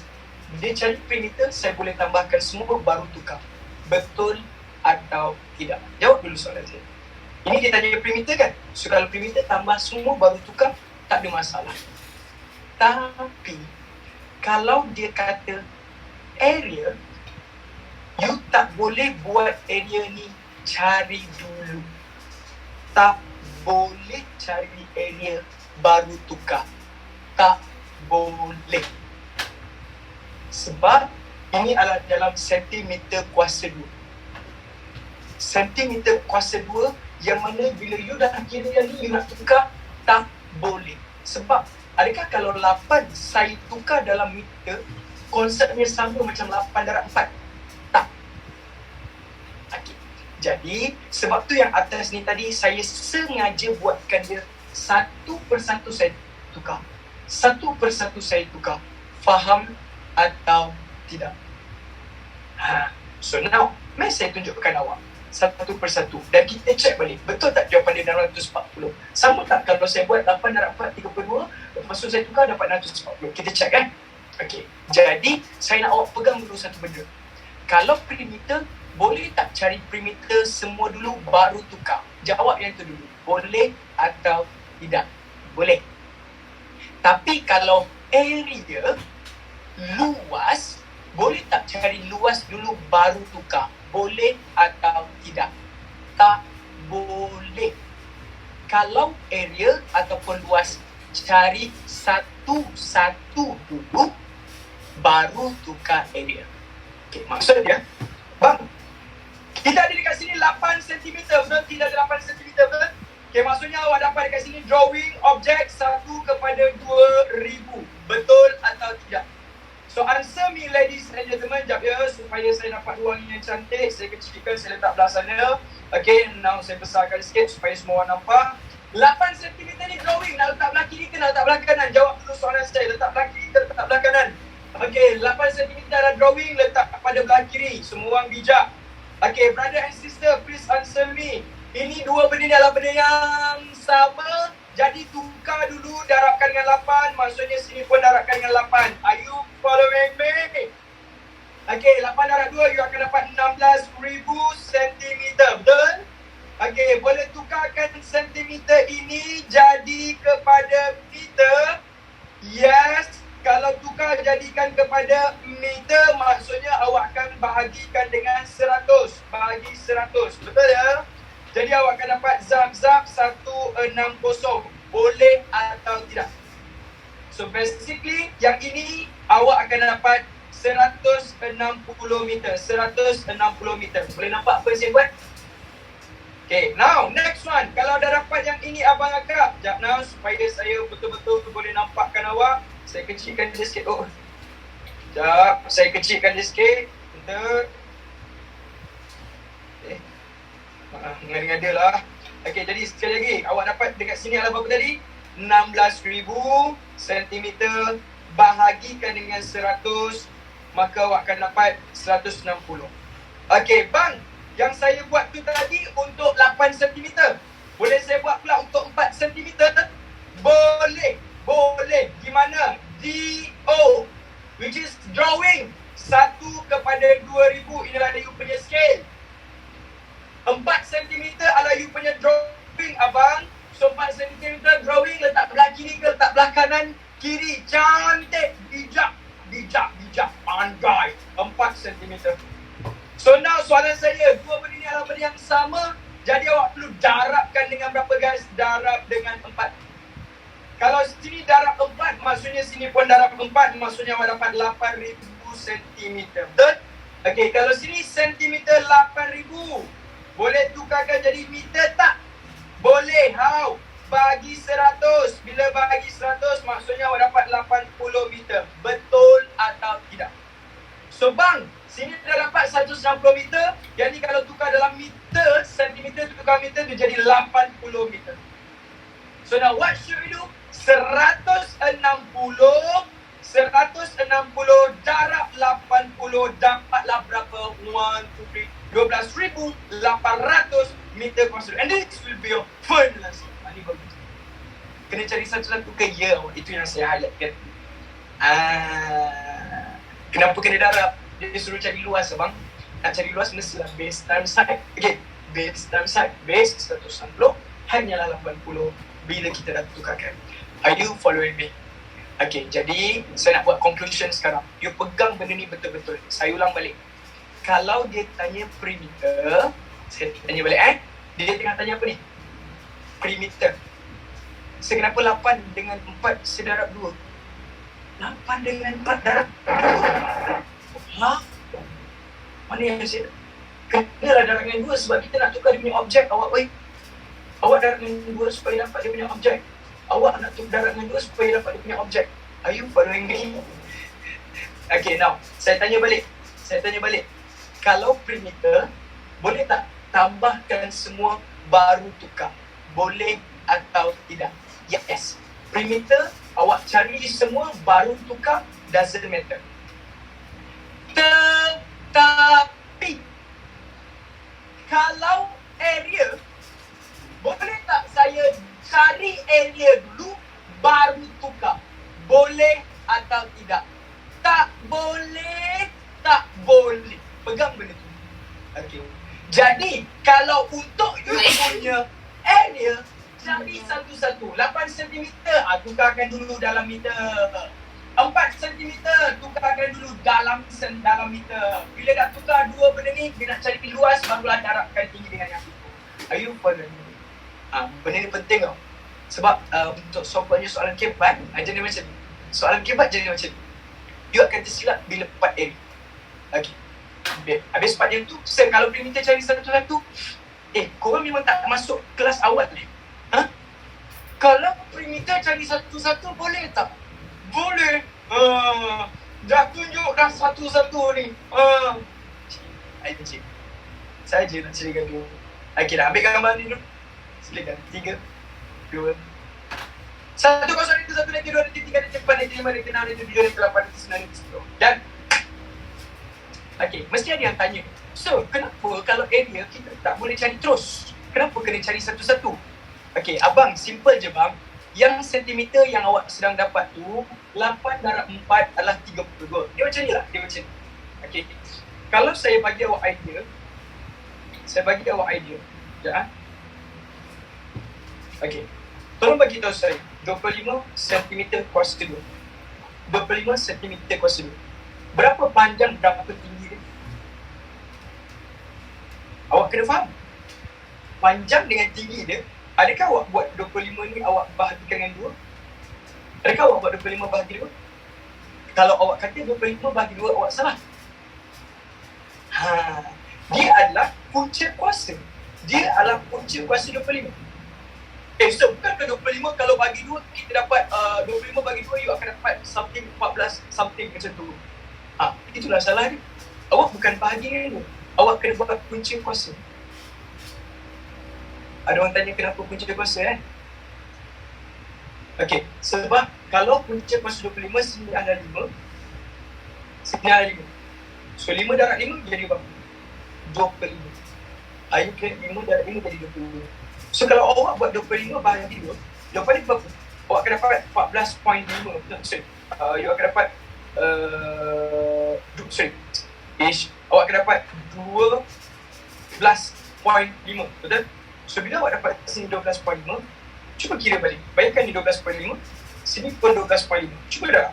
dia cari perimeter, saya boleh tambahkan semua baru tukar. Betul atau tidak? Jawab dulu soalan saya. Ini dia tanya perimeter kan? So kalau perimeter tambah semua baru tukar, tak ada masalah. Tapi, kalau dia kata area, you tak boleh buat area ni cari dulu. Tak boleh cari area baru tukar. Tak boleh. Sebab ini adalah dalam sentimeter kuasa 2. Sentimeter kuasa 2 yang mana bila you dah kira yang ni, you nak tukar, tak boleh. Sebab adakah kalau 8 saya tukar dalam meter, konsepnya sama macam 8 darab 4? Tak. Okay. Jadi sebab tu yang atas ni tadi saya sengaja buatkan dia satu persatu saya tukar. Satu persatu saya tukar. Faham atau tidak? So now, mari saya tunjukkan awak satu persatu dan kita check balik. Betul tak jawapan dia 640? Sama tak kalau saya buat 8 darab 4, 32, lepas tu saya tukar dapat 640? Kita check kan? Okay. Jadi, saya nak awak pegang dulu satu benda. Kalau perimeter, boleh tak cari perimeter semua dulu baru tukar? Jawab yang tu dulu. Boleh atau tidak? Boleh. Tapi kalau area luas, boleh tak cari luas dulu baru tukar? Boleh atau tidak? Tak boleh. Kalau area ataupun luas, cari satu-satu dulu baru tukar area. Okay, maksud dia, bang, kita ada dekat sini 8 cm, betul? Tidak ada 8 cm, betul? Okay, maksudnya awak dapat dekat sini drawing objek 1/2000. Betul atau tidak? So answer me ladies and gentlemen, jap ya, supaya saya dapat ruang yang cantik. Saya kecilkan, saya letak belah sana. Okay, now saya besarkan sikit supaya semua orang nampak. 8 cm ni drawing, nak letak belah kiri ke nak letak belah kanan? Jawab dulu soalan saya, letak belah kiri ke letak belah kanan? Okay, 8 cm adalah drawing, letak pada belah kiri. Semua orang bijak. Okay, brother and sister, please answer me. Ini dua benda ni adalah benda yang sama. Jadi tukar dulu, darabkan dengan 8. Maksudnya sini pun darabkan dengan 8. Are you following me? Okay, 8 darab 2, you akan dapat 16,000 cm. Betul? Okay, boleh tukarkan sentimeter ini jadi kepada meter. Yes. Kalau tukar jadikan kepada meter, maksudnya awak akan bahagikan dengan 100. Bahagi 100. Betul ya? Jadi awak akan dapat zap-zap 160. Boleh atau tidak? So basically, yang ini awak akan dapat 160 meter. 160 meter. Boleh nampak apa yang saya buat? Okay, now next one. Kalau dah dapat yang ini abang agak, sekejap now supaya saya betul-betul boleh nampakkan awak. Saya kecilkan dia sikit. Oh, sekejap, saya kecilkan dia sikit. Bentar. Ngada-ngada lah. Okay, jadi sekali lagi, awak dapat dekat sini adalah berapa tadi? 16,000 cm bahagikan dengan 100, maka awak akan dapat 160. Okay, bang, yang saya buat tu tadi untuk 8 cm. Boleh saya buat pula untuk 4 cm? Boleh. Boleh. Gimana? DO, which is drawing 1/2000. Inilah you punya scale. 4 cm adalah you punya drawing, abang. So 4 cm drawing, letak belah kiri ke letak belah kanan? Kiri. Cantik. Bijak. Pandai. 4 cm. So now soalan saya, dua benda ni adalah benda yang sama. Jadi awak perlu darabkan dengan berapa guys? Darab dengan 4. Kalau sini darab 4, maksudnya sini pun darab 4. Maksudnya awak dapat 8,000 cm. Betul? Okay, kalau sini centimeter 8,000. Boleh tukarkan jadi meter tak? Boleh. How? Bagi 100. Bila bagi 100, maksudnya awak dapat 80 meter. Betul atau tidak? So bang, sini dah dapat 160 meter. Jadi kalau tukar dalam meter, sentimeter tukar meter, dia jadi 80 meter. So now what should we do? 160 darab 80 dapatlah berapa? 12,800 meter konstruksi. And this will be your fun lesson. Ini bagus. Kena cari satu-satu ke ya. Itu yang saya highlightkan. Kenapa kena darab? Dia suruh cari luas abang. Nak cari luas mestilah base times height. Okay, base times height. Base 160 hanyalah 80 bila kita dah tukarkan. Are you following me? Okay, jadi saya nak buat conclusion sekarang. You pegang benda ni betul-betul. Saya ulang balik. Kalau dia tanya perimeter, saya tanya balik dia tengah tanya apa ni? Perimeter. So kenapa 8 dengan 4 saya darab 2? 8 dengan 4 darab 2? Mana yang saya kenalah darab dengan 2 sebab kita nak tukar dia punya objek. Awak darab dengan 2 supaya dapat dia punya objek. Awak nak tukar darab dengan 2 supaya dapat dia punya objek. Are you following me? Okay, now saya tanya balik. Kalau perimeter, boleh tak tambahkan semua baru tukar? Boleh atau tidak? Yes. Perimeter, awak cari semua baru tukar, doesn't matter. Tetapi kalau area, boleh tak saya cari area dulu baru tukar? Boleh atau tidak? Tak boleh. Pegang benda tu. Okay. Jadi kalau untuk you punya area, cari satu-satu. 8 cm, tukarkan dulu dalam meter. 4 cm, tukarkan dulu dalam meter. Bila dah tukar dua benda ni, dia nak cari luas, barulah darabkan tinggi dengan yang itu. Are you following me? Benda ni penting tau. Sebab untuk soalan kebat, jadi macam ni. Soalan kebat jadi macam ni. You akan tersilap bila part area. Okay. Habis part yang tu, kalau perimeter cari satu-satu, korang memang tak masuk kelas awal ni. Kalau perimeter cari satu-satu, boleh tak? Boleh. Dah tunjuk dah satu-satu ni. Cik. Saya je nak cerikan dulu. Okay, dah ambil gambar ni dulu. Silakan. 3, 2, 1, 0, 1, 1, 2, 3, 4, 5, 6, 7, 8, 9, 10. Dan okay, mesti ada yang tanya. So, kenapa kalau area kita tak boleh cari terus? Kenapa kena cari satu-satu? Okay, abang, simple je bang. Yang sentimeter yang awak sedang dapat tu, 8 darab 4 adalah 32. Dia macam ni lah, dia macam ni. Okay, kalau saya bagi awak idea. Sekejap. Okay, tolong bagi tahu saya, 25 cm kuasa 2. 25 cm kuasa 2. Berapa panjang, berapa tinggi dia? Awak kena faham. Panjang dengan tinggi dia, adakah awak buat 25 ni awak bahagikan dengan 2? Adakah awak buat 25 bahagi 2? Kalau awak kata 25 bahagi 2, awak salah. Dia adalah punca kuasa. dia adalah punca kuasa 25. So bukan ke 25, kalau bagi 2 kita dapat 25 bagi 2 you akan dapat something 14 something macam tu. Itulah salah dia. Awak bukan bahagian tu. Awak kena buat punca kuasa. Ada orang tanya kenapa punca kuasa Okey, sebab kalau punca kuasa 25 sini ada 5. Sini ada 5. So 5 darab 5 jadi berapa? 25. Ayu kira 5 darab 5 jadi 25. So kalau awak buat 25 bahagi 2, jawapan dia berapa? Awak akan dapat 14.5. Sorry. You akan dapat awak akan dapat 12.5. Betul? So bila awak dapat sini 12.5, cuba kira balik. Bayangkan ni 12.5, sini pun 12.5. Cuba dah.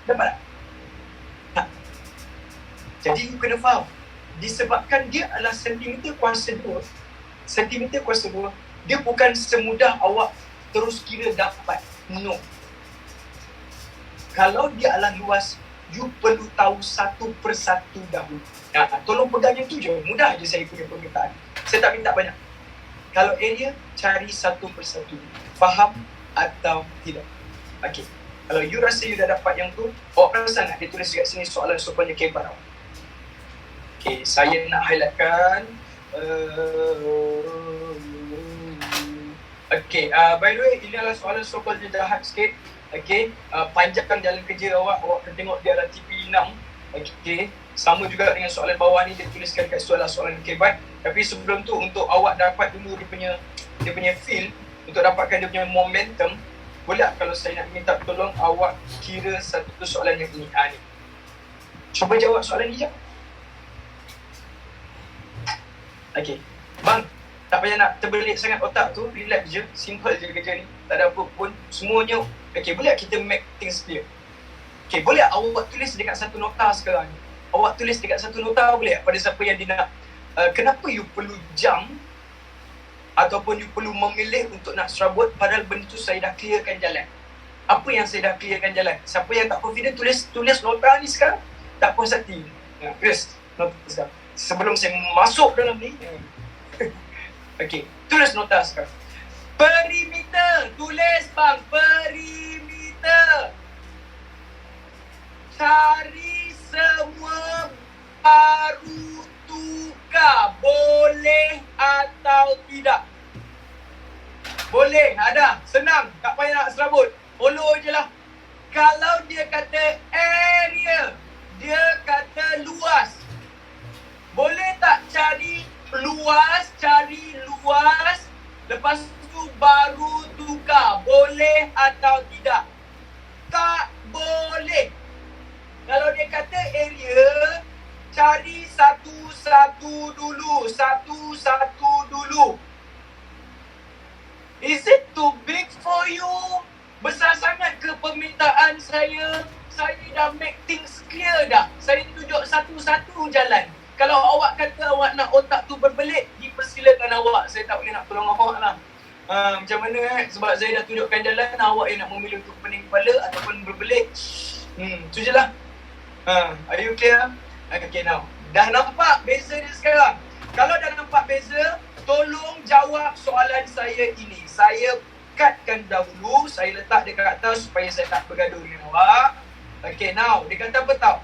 Dapat tak? Jadi you kena faham. Disebabkan dia adalah sentimeter kuasa 2, dia bukan semudah awak terus kira dapat. No. Kalau dia adalah luas, you perlu tahu satu persatu dahulu. Tolong pegang yang tu je. Mudah je saya punya permintaan. Saya tak minta banyak. Kalau area, cari satu persatu. Faham atau tidak? Okey. Kalau you rasa you dah dapat yang tu, awak perasan tak dia tulis kat sini soalan-soalannya kebar. Okey, saya nak highlightkan. Okey, by the way, ini adalah soalan-soalan yang jahat sikit. Okey, panjangkan jalan kerja awak kena tengok dia adalah TP6. Okey, sama juga dengan soalan bawah ni, dia tuliskan kat soalan kebat. Tapi sebelum tu, untuk awak dapat dulu dia punya feel, untuk dapatkan dia punya momentum, boleh tak kalau saya nak minta tolong awak kira satu soalan yang ini. Ni. Cuba jawab soalan ni je. Okey, bang, tak payah nak terbelit sangat otak tu, relax je, simple je kerja ni, tak ada apa pun, semuanya. Okey, boleh tak kita make things clear? Okey, boleh tak awak tulis dekat satu nota sekarang ni? Awak tulis dekat satu nota boleh tak pada siapa yang dia nak, kenapa you perlu jump ataupun you perlu memilih untuk nak serabut padahal benda tu saya dah clearkan jalan. Apa yang saya dah clearkan jalan? Siapa yang tak confident tulis nota ni sekarang, tak puas hati. Tulis nota sekarang. Sebelum saya masuk dalam ni. Okey, tulis nota sekarang. Perimeter, tulis bang, perimeter. Cari semua baru tukar, boleh atau tidak? Boleh, ada, senang, tak payah nak serabut, follow je lah. Kalau dia kata area, dia kata luas, boleh tak cari luas, lepas tu baru tukar, boleh atau tidak? Tak boleh. Kalau dia kata area, cari satu-satu dulu. Is it too big for you? Besar sangat ke permintaan saya? Saya dah make things clear dah. Saya tunjuk satu-satu jalan. Kalau awak kata awak nak otak tu berbelit, dipersilakan awak. Saya tak boleh nak tolong awak lah. Macam mana sebab saya dah tunjukkan jalan, awak yang nak memilih untuk pening kepala ataupun berbelit. Tu je lah. Are you clear? Okay, now. Dah nampak beza dia sekarang? Kalau dah nampak beza, tolong jawab soalan saya ini. Saya cutkan dahulu, saya letak dekat atas supaya saya tak bergaduh dengan awak. Okay, now. Dia kata apa tau?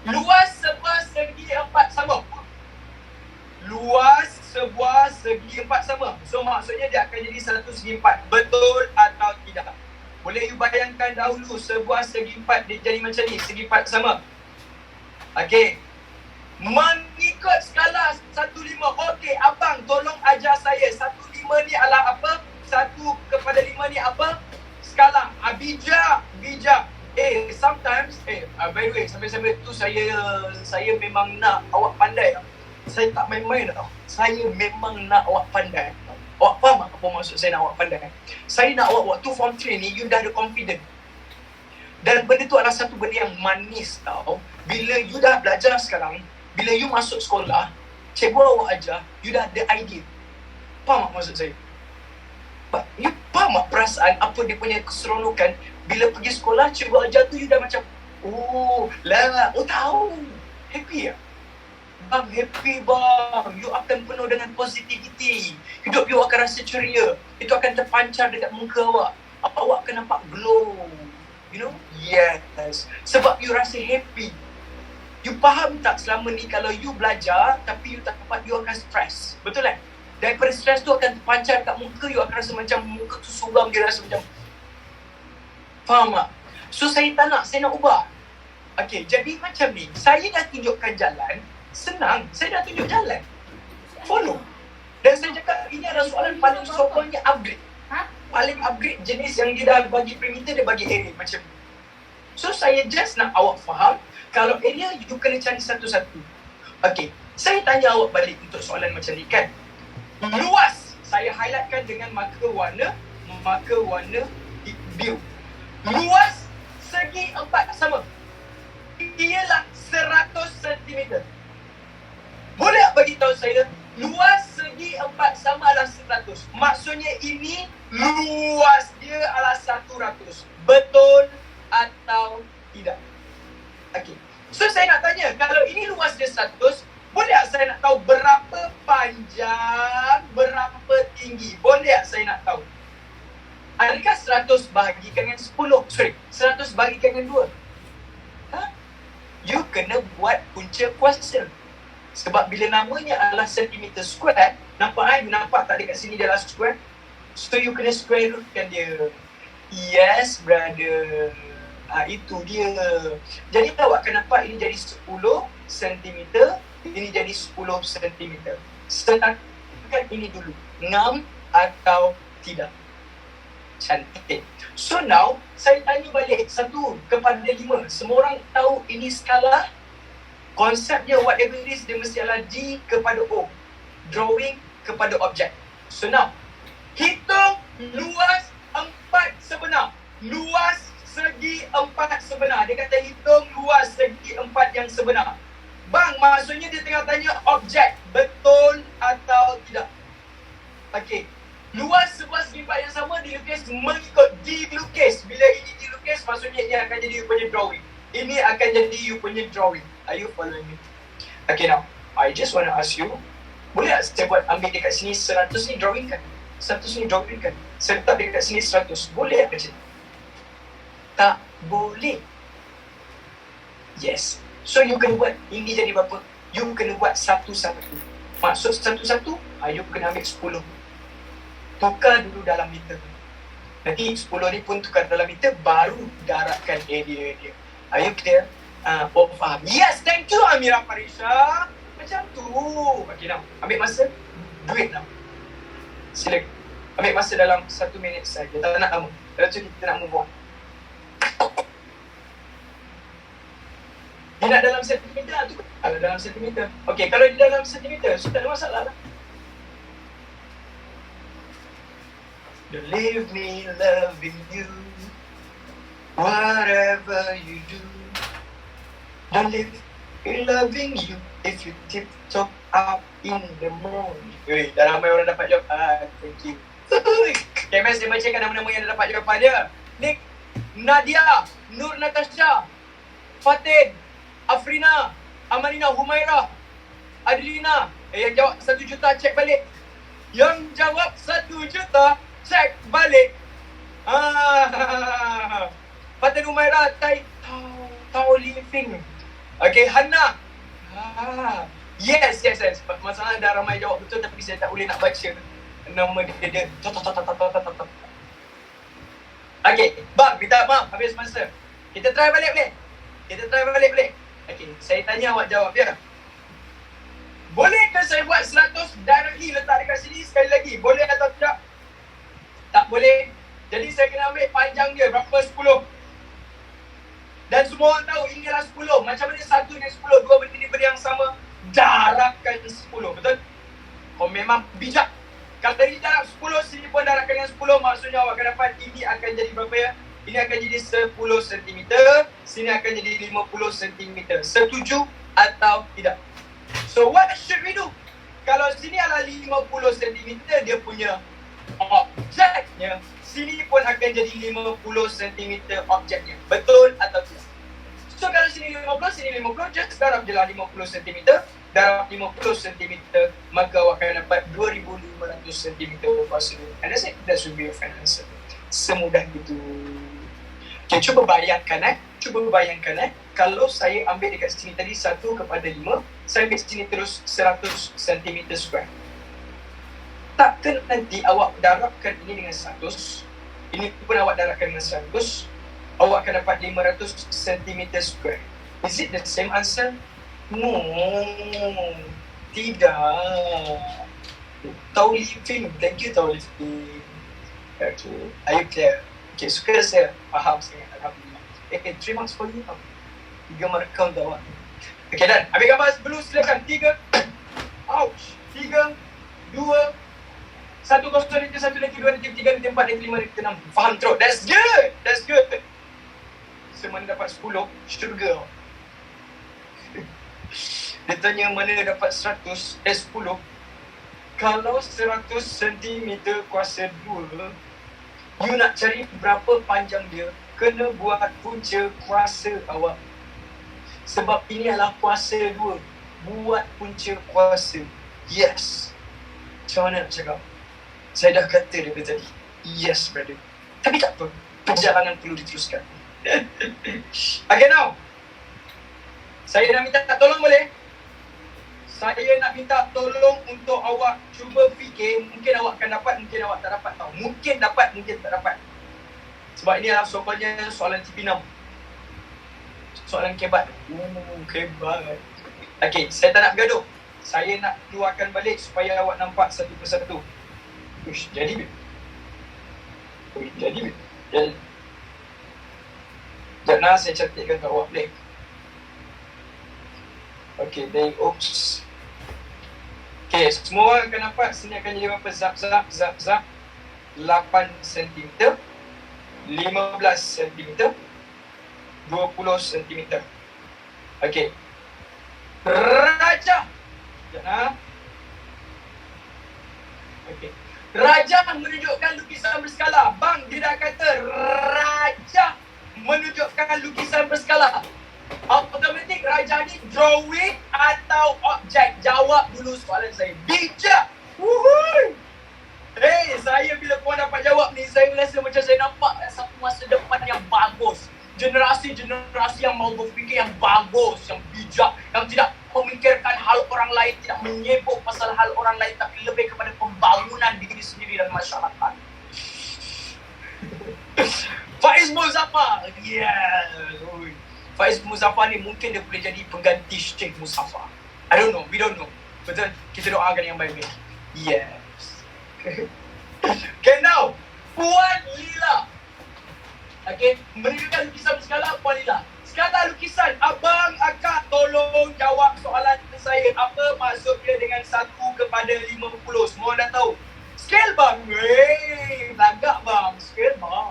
Luas sebuah segi empat sama. Luas sebuah segi empat sama. So, maksudnya dia akan jadi satu segi empat. Betul atau tidak? Boleh you bayangkan dahulu sebuah segi empat dia jadi macam ni, segi empat sama. Okey. Mengikut skala 1/5. Okey, abang tolong ajar saya 1/5 ni adalah apa? 1/5 ni apa? Skala. Bijak. Sometimes by the way, sampai-sampai tu saya memang nak awak pandai. Saya tak main-main tau. Saya memang nak awak pandai. Awak faham apa maksud saya nak awak pandai? Saya nak awak waktu form 3 ni, you dah ada confident. Dan benda tu adalah satu benda yang manis tau. Bila you dah belajar sekarang, bila you masuk sekolah, cikgu awak ajar, you dah ada idea. Faham tak maksud saya? You faham tak perasaan apa dia punya keseronokan? Bila pergi sekolah, cikgu ajar tu you dah macam, tahu. Happy ya? Bang, happy bang. You akan penuh dengan positivity. Hidup you akan rasa ceria. Itu akan terpancar dekat muka awak. Awak akan nampak glow. You know? Yes. Sebab you rasa happy. You faham tak selama ni kalau you belajar tapi you tak dapat, you akan stress. Betul kan? Daripada stress tu akan terpancar kat muka, you akan rasa macam muka tu suram, dia rasa macam, faham tak? So saya tak nak, saya nak ubah. Okay, jadi macam ni, saya dah tunjukkan jalan, senang, saya dah tunjuk jalan. Follow. Dan saya cakap ini adalah soalan paling sokonnya upgrade. Paling upgrade jenis yang dia dah bagi perimeter, dia bagi area macam ni. So saya just nak awak faham, kalau area you kena cari satu-satu. Okay, saya tanya awak balik untuk soalan macam ni kan. Luas, saya highlightkan dengan marker warna biru. Luas segi 4 sama. Ialah 100 cm. Boleh tak bagi tahu saya, luas segi 4 sama adalah 100. Maksudnya ini luas dia adalah 100. Betul atau tidak? Okey. So saya nak tanya, kalau ini luas dia 100, boleh tak saya nak tahu berapa panjang, berapa tinggi? Boleh tak saya nak tahu? Adakah 100 bahagikan dengan 100 bahagikan dengan 2? You kena buat punca kuasa. Sebab bila namanya adalah sentimeter square, nampak kan? You nampak tak dekat sini dia adalah square? So you kena square rootkan dia. Yes brother. Itu dia. Jadi awak akan nampak ini jadi 10 cm, ini jadi 10 cm. Setangkan ini dulu, 6 atau tidak. Cantik. So now, saya tanya balik 1 kepada 5. Semua orang tahu ini skala. Konsepnya whatever it is, dia mesti adalah D kepada O. Drawing kepada objek. So now, hitung luas 4 sebenar. Luas segi 4 sebenar. Dia kata hitung luas segi 4 yang sebenar. Bang, maksudnya dia tengah tanya objek. Betul atau tidak? Okey. Luas sebelah segi 4 yang sama dilukis mengikut dilukis. Bila ini dilukis, maksudnya ini akan jadi you punya drawing. Ini akan jadi you punya drawing. Are you following me? Okay, now, I just want to ask you, boleh tak saya buat ambil dekat sini 100 ni drawing kan? 100 ni drawing kan? Saya letak dekat sini 100. Boleh tak macam ni? Tak boleh. Yes. So, you kena buat, ini jadi berapa? You kena buat satu-satu. Maksud satu-satu, you kena ambil 10. Tukar dulu dalam meter. Nanti 10 ni pun tukar dalam meter, baru darabkan area dia. Are you clear? Oh, faham. Yes, thank you Amira Farisha. Macam tu. Okay, now. Ambil masa. Duit now. Silakan. Ambil masa dalam 1 minit saja. Tak nak lama. Lepas tu kita nak move on. Dia nak dalam sentimeter tu. Kalau dalam sentimeter. Okay, kalau dia dalam sentimeter, so tak ada masalah lah. Don't leave me loving you. Whatever you do. Don't leave me loving you. If you tiptoe up in the morning. Weh, dah ramai orang dapat jawab. Thank you. KMS dia bacakan nama-nama yang dah dapat jawapan dia. Nick, Nadia, Nur Natasha, Fatin, Afrina, Amanina, Humairah, Adlina. Yang jawab 1 juta, cek balik. Yang jawab 1 juta, cek balik. Fatin, Humairah, Tau Living. Okay, Hana. Yes. Masalah dah ramai jawab betul tapi saya tak boleh nak baca nama dia. Okay, bang, minta maaf habis masa. Kita try balik boleh? Okay, saya tanya awak jawab dia. Boleh ke saya buat 100 directly letak dekat sini sekali lagi? Boleh atau tidak? Tak boleh. Jadi saya kena ambil panjang dia berapa? 10. Dan semua orang tahu ini adalah 10. Macam mana 1 dengan 10? Dua benda ni benda yang sama. Darabkan 10. Betul? Kau memang bijak. Kalau tadi darab 10, sini pun darabkan dengan 10. Maksudnya awak akan dapat ini akan jadi berapa ya? Ini akan jadi 10 cm. Sini akan jadi 50 cm. Setuju atau tidak? So what should we do? Kalau sini adalah 50 cm, dia punya objeknya. Sini pun akan jadi 50 cm objeknya. Betul atau tidak? So kalau sini 50, sini 50, just darab je lah 50 cm. darab 50 cm, maka awak akan dapat 2,500 cm kuasa. And that's it. That should be your final answer. Semudah itu. Okay, cuba bayangkan kalau saya ambil dekat sini tadi 1/5, saya ambil sini terus 100 cm square. Takkan nanti awak darabkan ini dengan 100, ini pun awak darabkan dengan 100, awak akan dapat 500 cm square. Is it the same answer? No, tidak. Taulifin, thank you Taulifin. Okay, are you clear? Okay, suka saya faham sangat, alhamdulillah. 3 marks for you. 3 markah untuk awak. Okay, dan ambil gambar dulu silakan. 3, ouch, 3, 2, 1, 0, nanti 1, nanti 2, nanti 3, nanti 4, nanti 5, nanti 6. Faham teruk? That's good. Semana dapat 10, syurga. Dia tanya mana dapat 100, 10. Kalau 100 cm kuasa 2, you nak cari berapa panjang dia, kena buat punca kuasa awak. Sebab ini adalah kuasa 2. Buat punca kuasa. Yes. Macam mana nak cakap? Saya dah kata daripada tadi. Yes, brother. Tapi tak apa. Perjalanan perlu diteruskan. Okay, now. Saya nak minta tolong boleh? Saya nak minta tolong untuk awak cuba fikir. Mungkin awak akan dapat, mungkin awak tak dapat tau. Mungkin dapat, mungkin tak dapat. Sebab ini adalah soalannya soalan TP6. Soalan kebat. Kebat. Okay, saya tak nak bergaduh. Saya nak keluarkan balik supaya awak nampak satu persatu. Uish, jadi bet. Jadi. Sekejap nak saya cantikkan kat awak balik. Okay, then oops. Okay, semua orang akan nampak sini akan jadi berapa? Zap. 8 cm, 15 cm, 20 cm. Okay. Raja. Sekejap. Okay. Raja menunjukkan lukisan berskala. Bang, dia dah kata Raja menunjukkan lukisan berskala. Automatik Raja ni drawing atau objek? Jawab dulu soalan saya. Bijak. Wuhui. Hey, saya bila korang dapat jawab ni, saya rasa macam saya nampak satu masa depan yang bagus. Generasi yang mau berfikir yang bagus, yang bijak, yang tidak memikirkan hal orang lain, tidak menyebut pasal hal orang lain, tapi lebih kepada pembangunan diri sendiri dan masyarakat. Faiz Muzaffar. Yeah. Faiz Muzaffar ni mungkin dia boleh jadi pengganti Sheikh Muzaffar. I don't know, we don't know. Betul? Kita doakan yang baik-baik. Yes. Okay, now Puan Lila. Okay, menunjukkan lukisan berskala Puan Lila. Skala lukisan, abang akak tolong jawab soalan saya. Apa maksud dia dengan 1/50? Semua dah tahu. Scale bang. Lagak bang. Scale bang.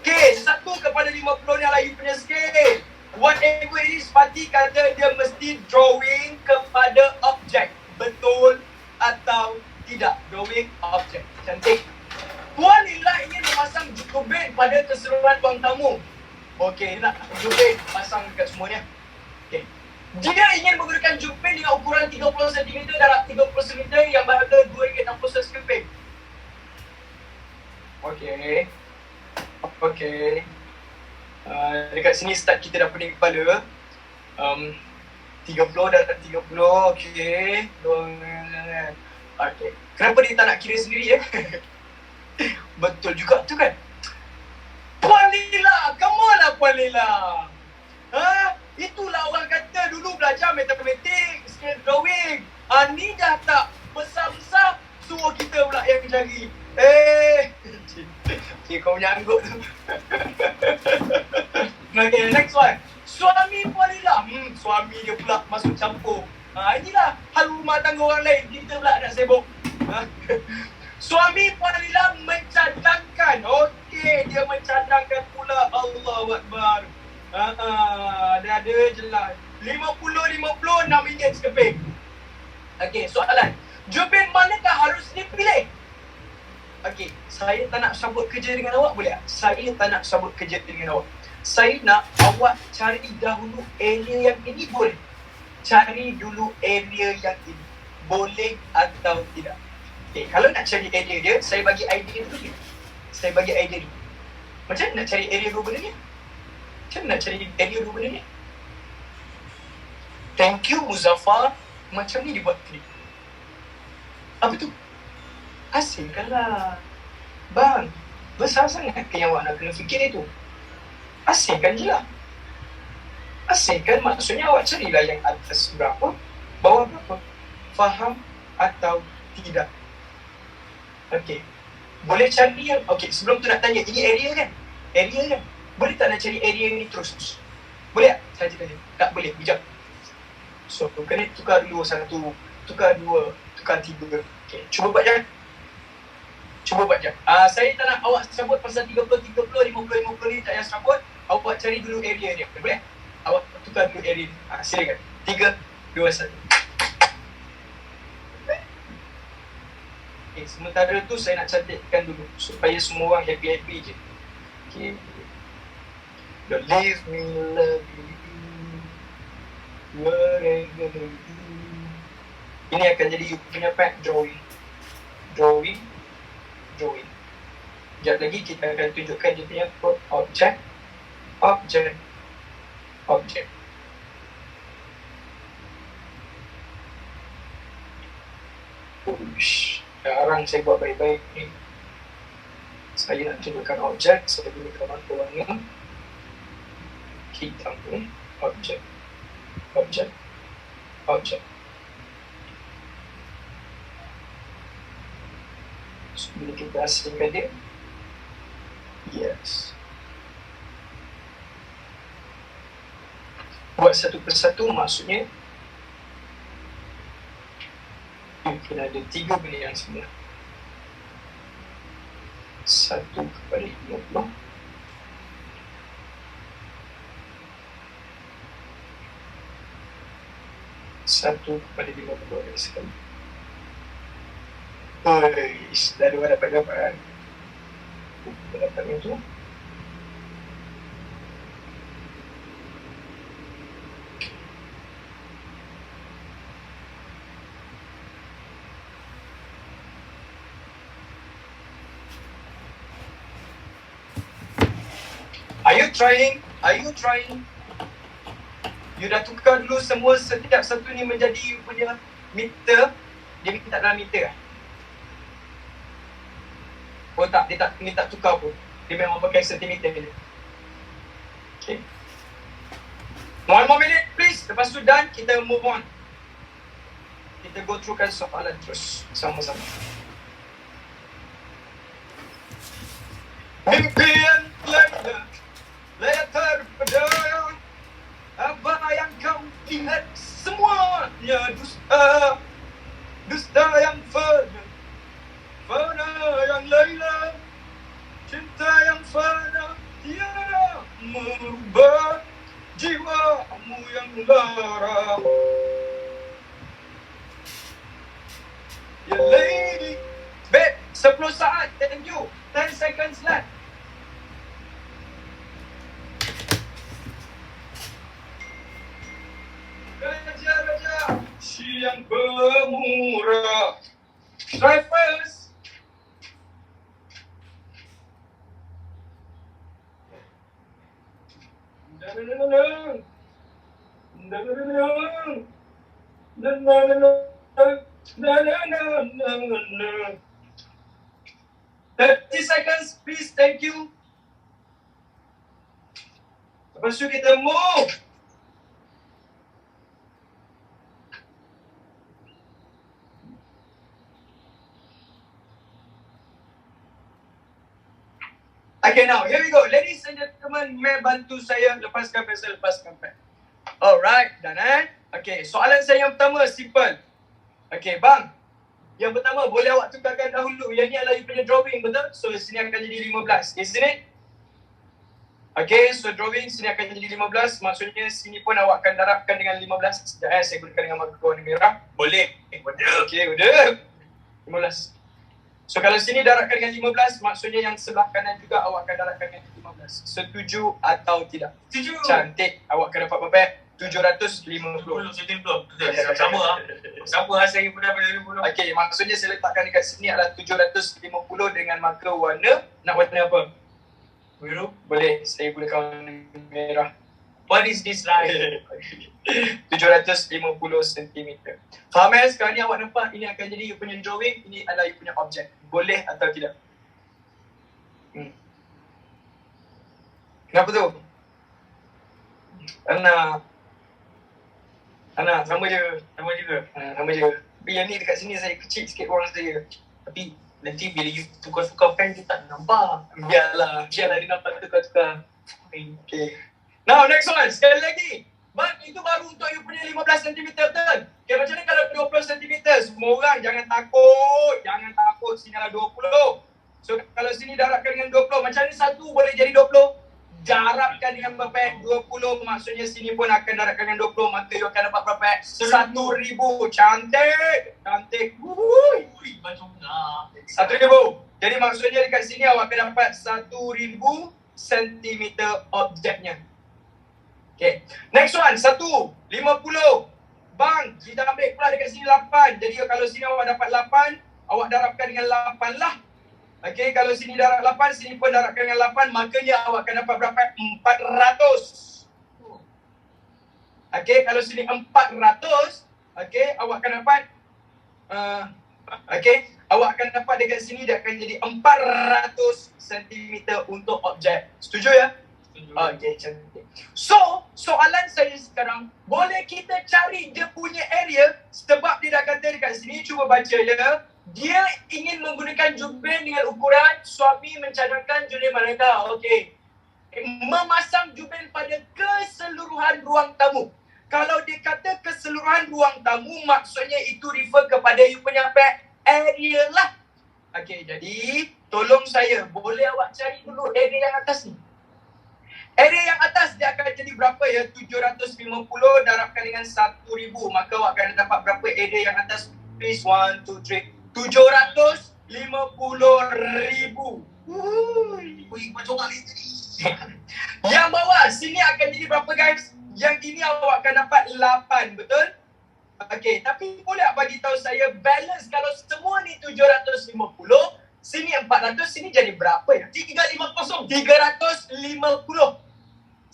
Okay, 1/50 ni adalah you punya scale. Whatever it is, Fatih kata dia mesti drawing kepada objek. Betul atau tidak? Drawing objek. Cantik. Puan Lila ingin memasang jubin pada keseluruhan ruang tamu. Okey, dia nak jubin pasang dekat semuanya. Okey. Dia ingin menggunakan jubin dengan ukuran 30 cm darab 30 cm yang berharga RM2.60 sekeping. Okey. Dekat sini start kita dah pening kepala. 30 darab 30. Okey. Okey. Kenapa dia tak nak kira sendiri ya? Betul juga tu kan? Puan Lila, come on lah Puan Lila. Itulah orang kata dulu belajar matematik, scale drawing. Ni dah tak besar-besar, suruh kita pula yang cari. Kau menyangguk tu. Okay, next one. Suami Puan Lila. Suami dia pula masuk campur. Inilah hal rumah tangga orang lain. Kita pula nak sibuk. Suami Puan Lila mencadangkan. Okey, dia mencadangkan pula. Allahu Akbar. Dia ada jelas. 50 RM6 sekeping. Okey, soalan. Jubin manakah harus dipilih? Okey, saya tak nak sambut kerja dengan awak, boleh tak? Saya tak nak sambut kerja dengan awak. Saya nak awak cari dahulu area yang ini, boleh? cari dulu area yang ini. Boleh atau tidak. Okay, kalau nak cari area dia, saya bagi idea dulu ni. Saya bagi idea dulu. Macam mana nak cari area dua benda ni? Macam mana nak cari area dua benda ni? Thank you Muzaffar. Macam ni dibuat klip. Apa tu? Asingkanlah. Bang, besar sangat ke yang awak nak kena fikir itu? Asingkan je lah. Asingkan maksudnya awak carilah yang atas berapa, bawah berapa. Faham atau tidak? Okey. Boleh cari yang, okey, sebelum tu nak tanya, ini area kan? Area kan? Boleh tak nak cari area ni terus? Boleh tak? Saya tanya. Tak boleh, bijak. So, kena tukar dulu satu, tukar dua, tukar tiga. Okay, cuba buat je. Cuba buat je. Saya tak nak awak sebut pasal 30, 50, 50 ni tak payah sebut. Awak cari dulu area dia. Boleh? Awak tukar dulu area dia. Silakan. 3, 2, 1. Okay, sementara tu saya nak cantikkan dulu supaya semua orang happy-happy je. Okay. Don't leave me love you. Ini akan jadi you punya pack drawing. Drawing. Sekejap lagi kita akan tunjukkan dia punya objek. Sekarang saya buat baik-baik ni. Saya nak tunjukkan objek. Saya gunakan mata warna hitam ni. Objek. Sebelum kita asingkan dia. Yes. Buat satu persatu maksudnya mungkin ada 3 benda yang sebenar. 1/50. 1/50 ada sekali. Dah dua dapat gambaran. Dapat itu. Are you trying? You dah tukar dulu semua, setiap satu ni menjadi you punya meter. Dia minta dalam meter lah. Oh tak, dia tak minta tukar pun. Dia memang pakai sentimeter dia. Okay. 1 more minute please. Lepas tu done, kita move on. Kita go through kan soalan terus sama-sama. Impian Laila terpedaya. Apa yang kau lihat semuanya dusta. Dusta yang fana yang Laila. Cinta yang fana tiada merubah jiwamu yang lara. Ya lady. Babe, 10 saat, thank you. 10 seconds left. Raja siang pemurah. Try first. Thirty seconds, please. Thank you. Lepas tu kita move. Okay, now here we go. Ladies and gentlemen, mari bantu saya lepaskan pensel, lepaskan pen. Alright, done Okay, soalan saya yang pertama simple. Okay, bang. Yang pertama, boleh awak tukarkan dahulu. Yang ni adalah you punya drawing, betul? So, sini akan jadi 15. Isn't it? Okay, so drawing sini akan jadi 15. Maksudnya, sini pun awak akan darabkan dengan 15. Sekejap saya gunakan dengan marker warna merah. Boleh. Okay, udah. 15. So, kalau sini darabkan dengan 15, maksudnya yang sebelah kanan juga awak akan darabkan dengan 15. Setuju atau tidak? Setuju. Cantik. Awak akan dapat berapa? 750. Sama lah. Sama lah saya pun dapat 50. Okey, maksudnya saya letakkan dekat sini adalah 750 dengan marker warna. Nak warna apa? Biru. Boleh, saya gunakan warna merah. What is this line? 750 cm. Faham sekarang ni awak nampak ini akan jadi you punya drawing, ini adalah you punya objek. Boleh atau tidak? Kenapa tu? Anak, sama je. Sama juga. Sama je. Tapi yang ni dekat sini saya kecil sikit orang saya. Tapi nanti bila you tukar-tukar pen, you tak nampak. Biarlah dia nampak tukar-tukar. Okay. Now next one, sekali lagi. Bang, itu baru untuk you punya 15 cm betul? Okay, macam ni kalau 20 cm? Semua orang jangan takut. Sini adalah 20. So kalau sini darabkan dengan 20, macam ni satu boleh jadi 20. Darabkan dengan berapa? 20, maksudnya sini pun akan darabkan dengan 20, maka you akan dapat berapa? 1,000. Cantik. Ui, macam nak. 1,000. Jadi maksudnya dekat sini awak akan dapat 1,000 cm objeknya. Okay. Next one, 50. Bang, kita ambil pula dekat sini 8. Jadi kalau sini awak dapat 8, awak darabkan dengan 8 lah. Okay, kalau sini darab 8, sini pun darabkan dengan 8, makanya awak akan dapat berapa? 400. Okay, kalau sini 400, okay, awak akan dapat awak akan dapat dekat sini dia akan jadi 400 cm untuk objek. Setuju ya? Okay, cantik. So, soalan saya sekarang, boleh kita cari dia punya area sebab dia dah kata dekat sini, cuba baca ya. Dia ingin menggunakan jubin dengan ukuran suami mencadangkan jubin mereka. Okey. Memasang jubin pada keseluruhan ruang tamu. Kalau dia kata keseluruhan ruang tamu, maksudnya itu refer kepada you punya area lah. Okey, jadi tolong saya, boleh awak cari dulu area yang atas ni. Area yang atas dia akan jadi berapa ya? 750 darabkan dengan 1,000. Maka awak akan dapat berapa area yang atas? Please, 1, 2, 3. 750,000. Ui, macam nak lihat ni. Yang bawah sini akan jadi berapa guys? Yang ini awak akan dapat 8, betul? Okey, tapi boleh bagi tahu saya balance kalau semua ni 750, sini 400, sini jadi berapa ya? 350. 350.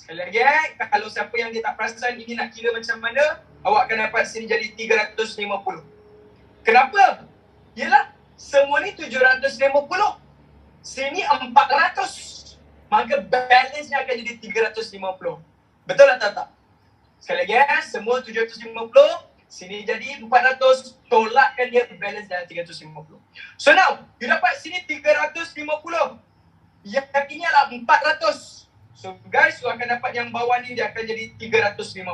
Sekali lagi kalau siapa yang dia tak perasan ini nak kira macam mana, awak akan dapat sini jadi 350. Kenapa? Yelah, semua ni 750. Sini 400. Maka balance-nya akan jadi 350. Betul atau tak? Sekali lagi semua 750. Sini jadi 400. Tolakkan dia balance dalam 350. So now, you dapat sini 350. Yang ini adalah 400. So guys, you akan dapat yang bawah ni dia akan jadi 350.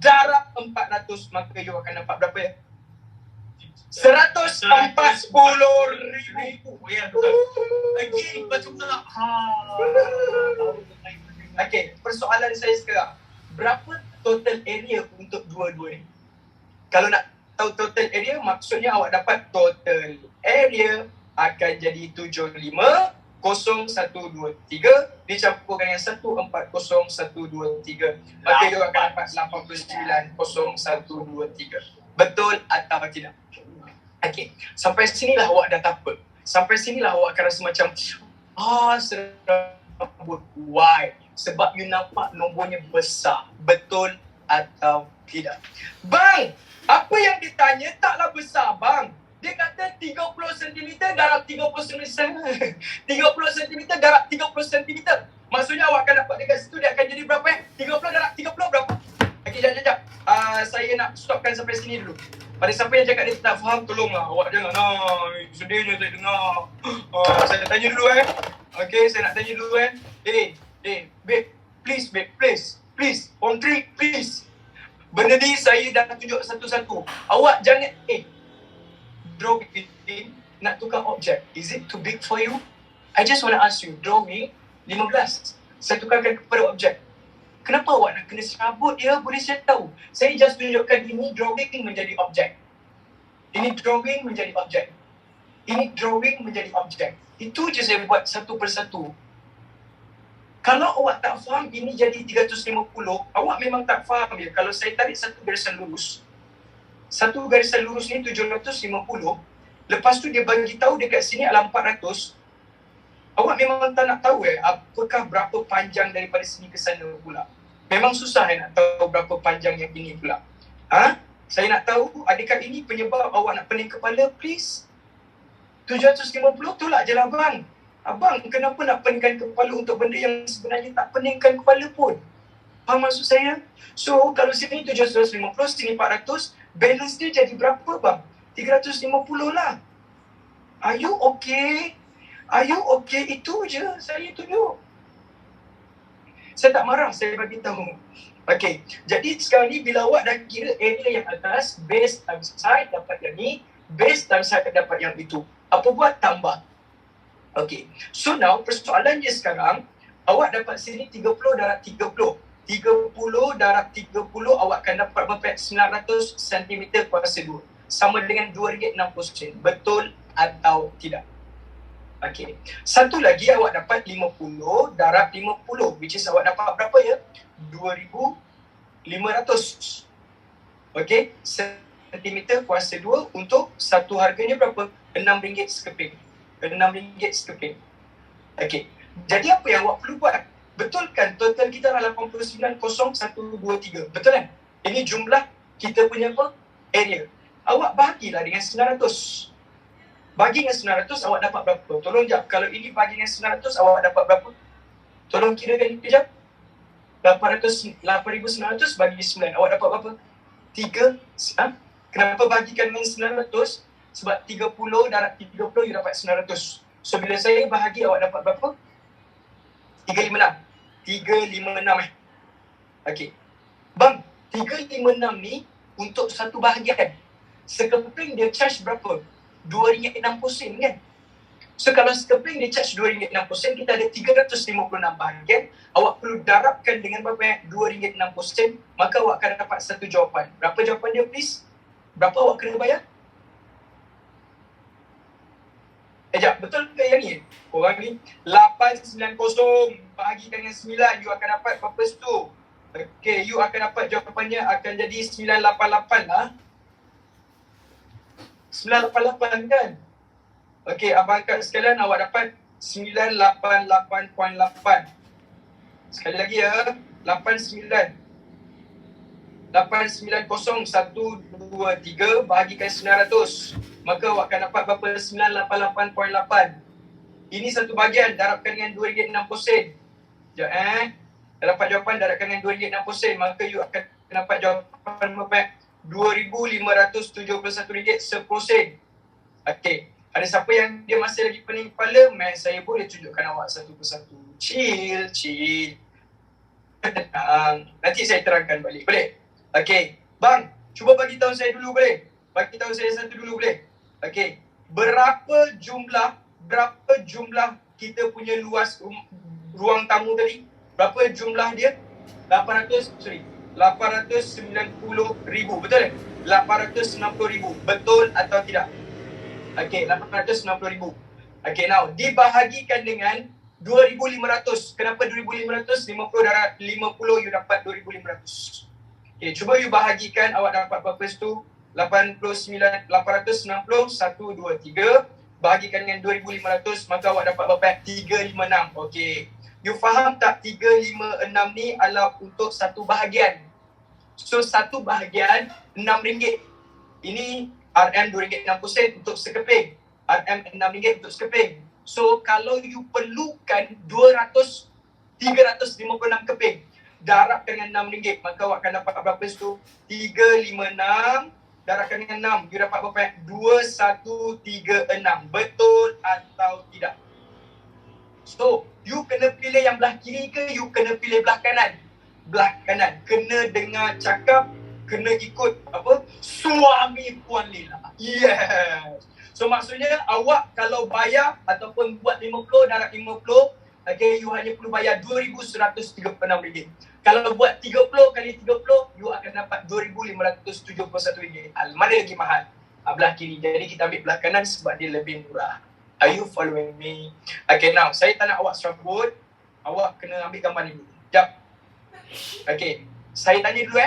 Darab 400. Maka you akan dapat berapa ya? 140,000. Ya, betul. Lagi macam nak. Okey, persoalan saya sekarang. Berapa total area untuk dua-dua ni? Kalau nak tahu total area, maksudnya awak dapat total area akan jadi 75,0,123 dicampurkan dengan 140,123. Maka you akan dapat 89,0,123. Betul atau tidak? Okey, sampai sinilah awak dah takut. Sampai sinilah awak akan rasa macam serabut. Why? Sebab you nampak nombornya besar. Betul atau tidak? Bang, apa yang ditanya taklah besar bang. Dia kata 30 cm darab 30 cm. 30 cm darab 30 cm. Maksudnya awak akan dapat dekat situ dia akan jadi berapa? 30 darab 30 berapa? Okey, sekejap. Saya nak stopkan sampai sini dulu. Pada siapa yang cakap dia tak faham, tolonglah. Awak jangan, sedihnya saya dengar. Saya tanya dulu Okey, saya nak tanya dulu babe, please. On 3, please. Benda ni saya dah tunjuk satu-satu. Awak jangan, drawing, nak tukar objek. Is it too big for you? I just want to ask you, drawing 15. Saya tukarkan kepada objek. Kenapa awak nak kena serabut dia? Boleh saya tahu. Saya just tunjukkan ini drawing menjadi objek. Ini drawing menjadi objek. Ini drawing menjadi objek. Itu je saya buat satu persatu. Kalau awak tak faham ini jadi 350, awak memang tak faham ya. Kalau saya tarik satu garisan lurus ni 750, lepas tu dia bagi tahu dekat sini adalah 400, awak memang tak nak tahu apakah berapa panjang daripada sini ke sana pula. Memang susah nak tahu berapa panjang yang ini pula. Saya nak tahu adakah ini penyebab awak nak pening kepala, please? 750 tolak je lah bang. Abang kenapa nak peningkan kepala untuk benda yang sebenarnya tak peningkan kepala pun? Faham maksud saya? So kalau sini 750, sini 400, balance dia jadi berapa bang? 350 lah. Are you okay? Are you okay? Itu je saya tunjuk. Saya tak marah, saya bagi tahu. Okay, jadi sekarang ni bila awak dah kira area yang atas, base times side dapat yang ni, base times side dapat yang itu. Apa buat? Tambah. Okay, so now persoalannya sekarang, awak dapat sini 30 darab 30. 30 darab 30 awak akan dapat berapa? 900 cm kuasa 2. Sama dengan RM2.60. Betul atau tidak? Okay. Satu lagi awak dapat 50 darab 50. Which is awak dapat berapa ya? 2,500. Okay. Sentimeter kuasa 2 untuk satu harganya berapa? RM6 sekeping. RM6 sekeping. Okay. Jadi apa yang awak perlu buat? Betul kan? Total kita adalah 89,0123. Betul kan? Ini jumlah kita punya apa? Area. Awak bahagilah dengan 900. Bagi dengan 900 awak dapat berapa? Tolong jap. Kalau ini bagi dengan 900 awak dapat berapa? Tolong kirakan kejap. 8,900 bagi 9. Awak dapat berapa? 3. Kenapa bagikan dengan 900? Sebab 30 darab 30 you dapat 900. So bila saya bahagi awak dapat berapa? 356. Okey. Bang, 356 ni untuk satu bahagian. Sekeping dia charge berapa? RM2.60 kan? So kalau sekeping dia charge RM2.60, kita ada 356 bahagian. Awak perlu darabkan dengan berapa? RM2.60, maka awak akan dapat satu jawapan. Berapa jawapan dia please? Berapa awak kena bayar? Sekejap, betul ke yang ni? Korang ni 890 bahagikan dengan 9, you akan dapat berapa tu? Okay, you akan dapat jawapannya akan jadi 988 lah. 988 kan? Okay, abang angkat sekalian, awak dapat 988.8. Sekali lagi ya, 890,123 bahagikan 900. Maka awak akan dapat berapa? 988.8. Ini satu bahagian, darabkan dengan RM2.60. Sekejap dah dapat jawapan, darabkan dengan RM2.60. Maka you akan dapat jawapan berapa? RM2,571.10. Okay. Ada siapa yang dia masih lagi pening kepala? Saya boleh tunjukkan awak satu persatu. Chill. Tenang. Nanti saya terangkan balik. Boleh? Okay. Bang, cuba bagi tahu saya dulu boleh? Bagi tahu saya satu dulu boleh? Okay. Berapa jumlah kita punya luas ruang tamu tadi? Berapa jumlah dia? 890,000. Betul tak? 890,000. Betul atau tidak? Okey, 890,000. Okey, now dibahagikan dengan 2,500. Kenapa 2,500? 50 darab 50 you dapat 2,500. Okey, cuba you bahagikan, awak dapat berapa tu? 890,123 bahagikan dengan 2,500, maka awak dapat berapa? 356. Okey. You faham tak 356 ni adalah untuk satu bahagian. So satu bahagian RM6. Ini RM RM2.60 untuk sekeping. RM RM6 untuk sekeping. So kalau you perlukan 356 keping, darabkan dengan RM6, maka awak akan dapat berapa tu? 356 darabkan dengan 6, you dapat berapa? 2136. Betul atau tidak? So, you kena pilih yang belah kiri ke you kena pilih belah kanan? Belah kanan. Kena dengar cakap, kena ikut apa? Suami Puan Lila. Yes. So maksudnya awak kalau bayar ataupun buat 50 darab 50, okay, you hanya perlu bayar RM2,136. Kalau buat 30 kali 30, you akan dapat RM2,571. Mana lagi mahal? Belah kiri. Jadi kita ambil belah kanan sebab dia lebih murah. Are you following me? Okay, now saya tak nak awak serabut. Awak kena ambil gambar ni dulu. Sekejap. Okay. Saya tanya dulu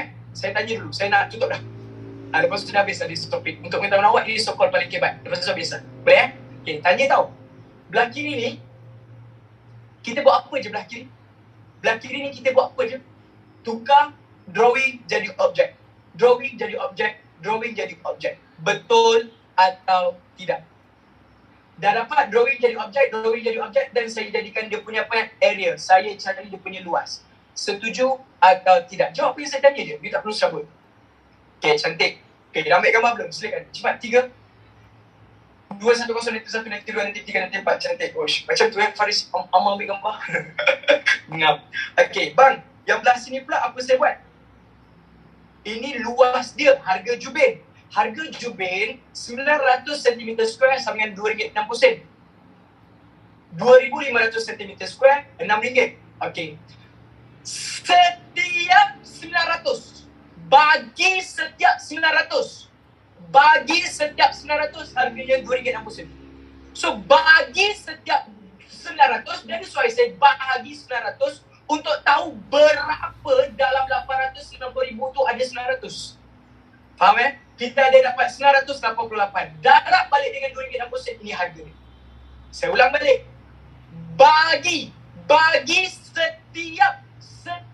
Saya nak tutup dah. Lepas tu dah habis tadi topik. Untuk pengetahuan awak, ini so-called paling kebat. Lepas tu habis. Boleh Okay, tanya tau. Belah kiri ni, kita buat apa je belah kiri? Belah kiri ni kita buat apa je? Tukar drawing jadi objek. Drawing jadi objek. Drawing jadi objek. Betul atau tidak? Dah dapat drawing jadi objek dan saya jadikan dia punya apa? Area. Saya cari dia punya luas. Setuju atau tidak? Jawab apa yang saya tanya je. Dia tak perlu sabut. Okay, cantik. Okay, dah ambil gambar belum? Silakan. Cepat, 3. 2, 1, 0, nanti 1, nanti 2, nanti 3, nanti 4. Cantik. Macam tu Faris Amar ambil gambar. Ngap. Okay, bang. Yang belah sini pula apa saya buat? Ini luas dia. Harga jubin. Harga jubin 900 cm2 sama dengan RM2.60. 2,500 cm2 RM6. Okay. Setiap 900. Bagi setiap 900. Harganya RM2.60. So bagi setiap 900, that is why saya bagi 900 untuk tahu berapa dalam 890,000 tu ada 900. Faham Kita ada dapat 988. Darab balik dengan RM2.60, ini harga ni. Saya ulang balik. Bagi setiap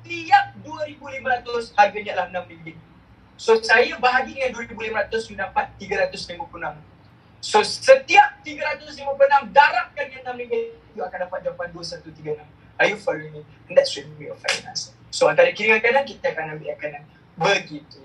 2,500 harganya adalah RM6. So saya bahagi dengan 2,500, you dapat 356. So setiap 356 darabkan dengan RM6, you akan dapat jawapan 2136. Are you following me? And that should be your final answer. So antara kiri dan kanan, kita akan ambil yang kanan. Begitu.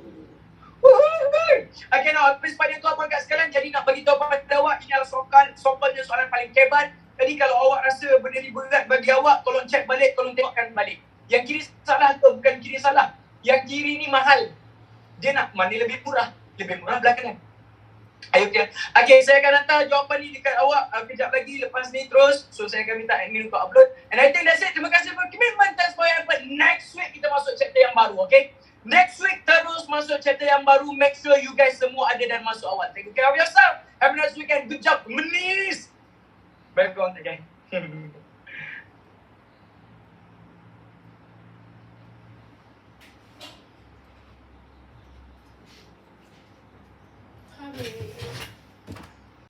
Okay, now habis pada tu abang kat sekalian, jadi nak bagi tahu pada awak, ini adalah sokonnya soalan paling kebat. Jadi kalau awak rasa benda ni berat bagi awak, tolong check balik, tolong tengokkan balik. Yang kiri salah ke bukan kiri salah? Yang kiri ni mahal. Dia nak mana lebih murah? Lebih murah belah kanan. Ayo okay. Okay, saya akan hantar jawapan ni dekat awak kejap lagi lepas ni terus. So saya akan minta admin untuk upload. And I think that's it. Terima kasih for commitment. Thanks for your effort. Next week kita masuk chapter yang baru, okay? Next week terus masuk chapter yang baru. Make sure you guys semua ada dan masuk awal. Take care of yourself. Have a nice weekend. Good job. Menis. Bye everyone. Okay. Honey.